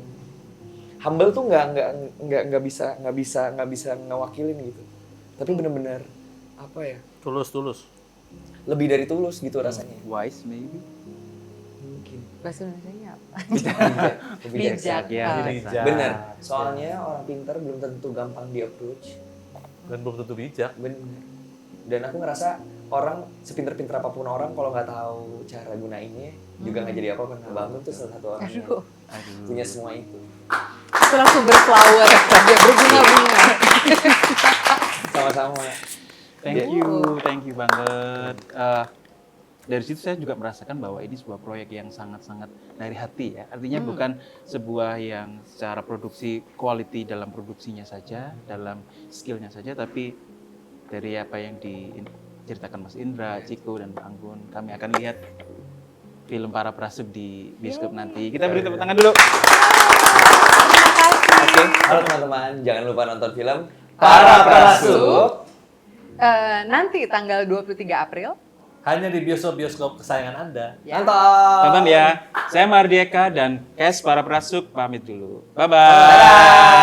humble tuh nggak bisa ngewakilin gitu. Tapi benar-benar apa ya? Tulus. Lebih dari tulus gitu rasanya. Wise maybe. Mungkin. Bahasa Indonesianya apa? Bijak. Ya, Bijak. Bener. Soalnya orang pintar belum tentu gampang di approach. Dan belum tentu bijak. Bener. Dan aku ngerasa orang sepinter-pinter apapun orang kalau nggak tahu cara gunainnya juga nggak jadi apa-apa. Nah, Bangun tuh salah satu orang yang punya semua itu. Itu langsung berflower, dia berbunga-bunga. Sama-sama. Thank you banget. Dari situ saya juga merasakan bahwa ini sebuah proyek yang sangat-sangat dari hati ya. Artinya bukan sebuah yang secara produksi quality dalam produksinya saja, dalam skillnya saja, tapi dari apa yang diceritakan Mas Indra, Ciko, dan Mbak Anggun. Kami akan lihat film Para Prasub di bioskop nanti. Kita beri tepuk tangan dulu. Oke, halo teman-teman, jangan lupa nonton film Para Prasub. Nanti tanggal 23 April. Hanya di bioskop kesayangan Anda. Tonton ya. Saya Mardieka dan Kes Para Prasub pamit dulu. Bye-bye.